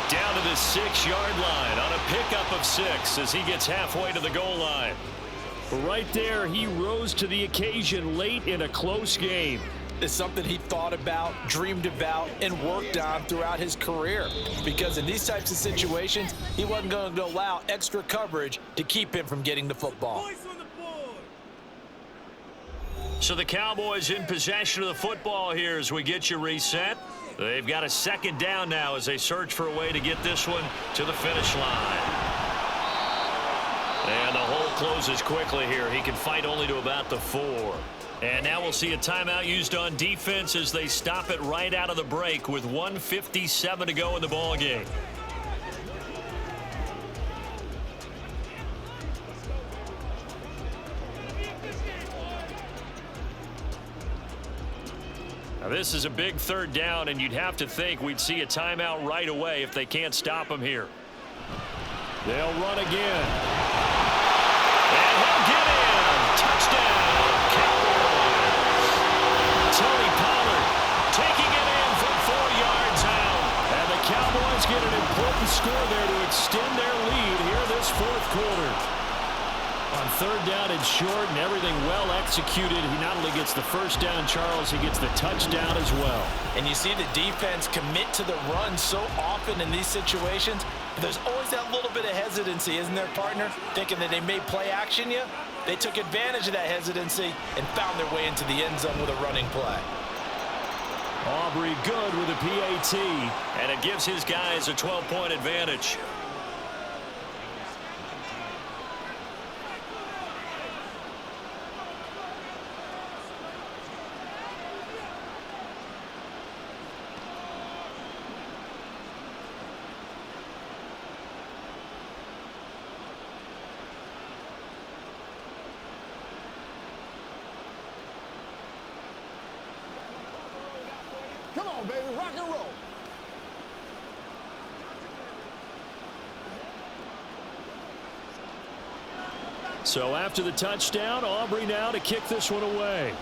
Down to the 6-yard line on a pickup of 6 as he gets halfway to the goal line. Right there, he rose to the occasion late in a close game. It's something he thought about, dreamed about, and worked on throughout his career. Because in these types of situations, he wasn't going to allow extra coverage to keep him from getting the football. So the Cowboys in possession of the football here as we get you reset. They've got a second down now as they search for a way to get this one to the finish line. And the hole closes quickly here. He can fight only to about the 4. And now we'll see a timeout used on defense as they stop it right out of the break with 1:57 to go in the ball game. Now this is a big third down, and you'd have to think we'd see a timeout right away if they can't stop him here. They'll run again. And he'll get in. Touchdown, Cowboys. Tony Pollard taking it in from 4 yards out. And the Cowboys get an important score there to extend their lead here this fourth quarter. On third down and short and everything well executed, he not only gets the first down, Charles, he gets the touchdown as well. And you see the defense commit to the run so often in these situations. There's always that little bit of hesitancy, isn't there, partner? Thinking that they may play action you. They took advantage of that hesitancy and found their way into the end zone with a running play. Aubrey good with a PAT, and it gives his guys a 12-point advantage. Come on, baby, rock and roll. So after the touchdown, Aubrey now to kick this one away.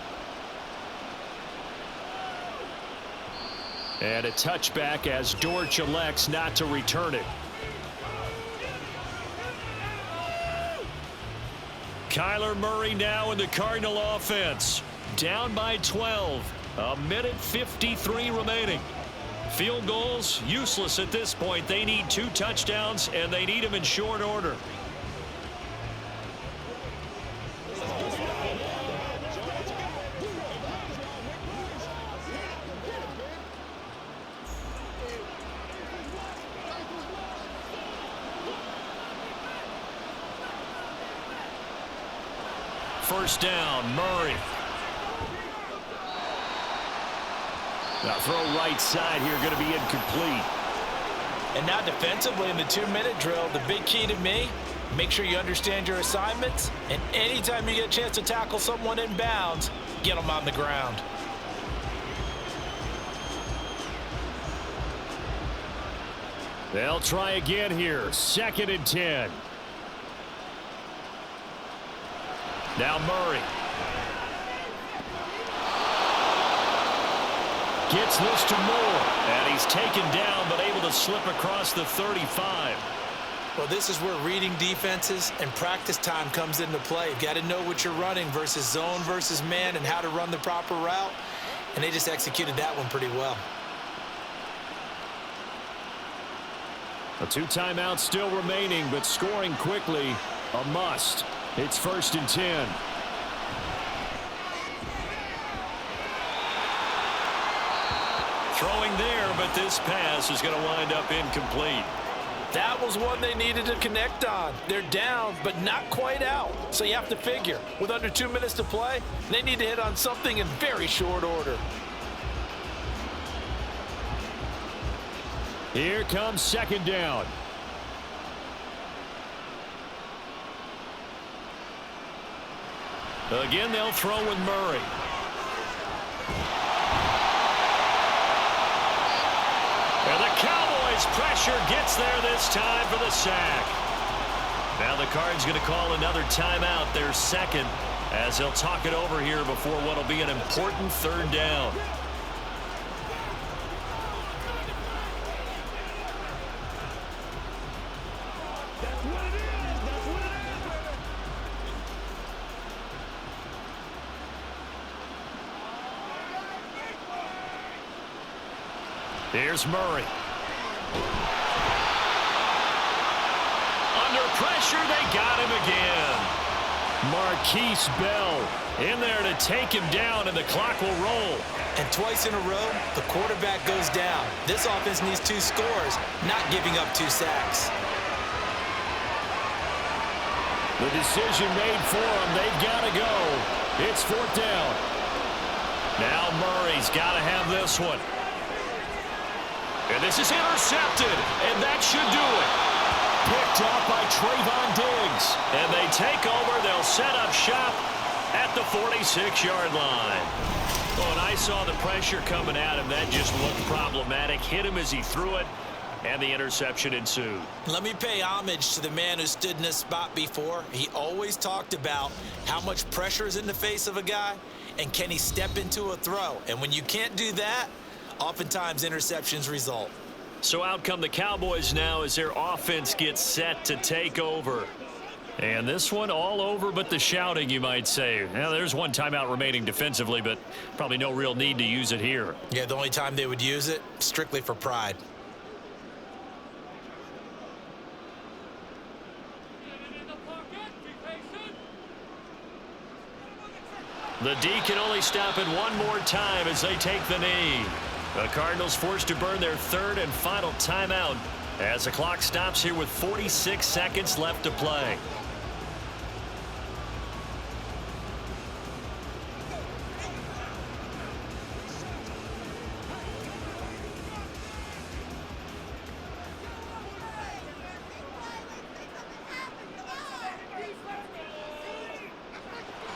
And a touchback as Dortch elects not to return it. Kyler Murray now in the Cardinal offense. Down by 12. A minute 53 remaining. Field goals useless at this point. They need 2 touchdowns, and they need them in short order. First down, Murray. Now throw right side here, going to be incomplete. And now defensively in the 2-minute drill, the big key to me, make sure you understand your assignments, and anytime you get a chance to tackle someone in bounds, get them on the ground. They'll try again here. 2nd and 10. Now Murray. Gets this to Moore. And he's taken down, but able to slip across the 35. Well, this is where reading defenses and practice time comes into play. You've got to know what you're running versus zone versus man and how to run the proper route. And they just executed that one pretty well. A 2 timeouts still remaining, but scoring quickly, a must. It's 1st and 10. Throwing there, but this pass is going to wind up incomplete. That was one they needed to connect on. They're down, but not quite out. So you have to figure, with under 2 minutes to play, they need to hit on something in very short order. Here comes 2nd down. Again, they'll throw with Murray. And the Cowboys pressure gets there this time for the sack. Now the Cards going to call another timeout, their 2nd, as they'll talk it over here before what will be an important 3rd down. Here's Murray. Under pressure, they got him again. Marquise Bell in there to take him down, and the clock will roll. And twice in a row, the quarterback goes down. This offense needs 2 scores, not giving up 2 sacks. The decision made for them. They've got to go. It's 4th down. Now Murray's got to have this one. And this is intercepted, and that should do it. Picked up by Trayvon Diggs. And they take over. They'll set up shop at the 46-yard line. When I saw the pressure coming at him, that just looked problematic. Hit him as he threw it, and the interception ensued. Let me pay homage to the man who stood in this spot before. He always talked about how much pressure is in the face of a guy, and can he step into a throw. And when you can't do that, oftentimes interceptions result. So out come the Cowboys now as their offense gets set to take over. And this one all over but the shouting, you might say. Now, there's one timeout remaining defensively, but probably no real need to use it here. Yeah, the only time they would use it, strictly for pride. The D can only stop it one more time as they take the knee. The Cardinals forced to burn their 3rd and final timeout as the clock stops here with 46 seconds left to play.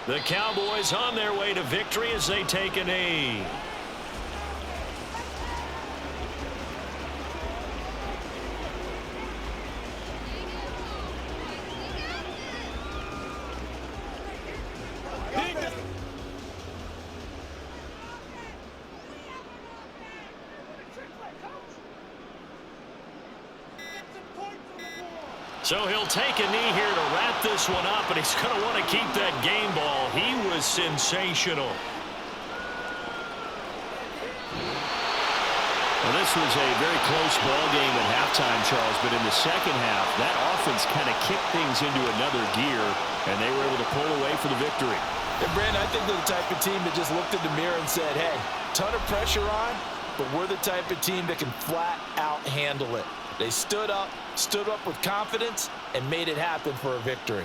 The Cowboys on their way to victory as they take a knee. So he'll take a knee here to wrap this one up, and he's going to want to keep that game ball. He was sensational. Well, this was a very close ball game at halftime, Charles, but in the second half, that offense kind of kicked things into another gear, and they were able to pull away for the victory. And Brandon, I think they're the type of team that just looked in the mirror and said, hey, ton of pressure on, but we're the type of team that can flat out handle it. They stood up with confidence, and made it happen for a victory.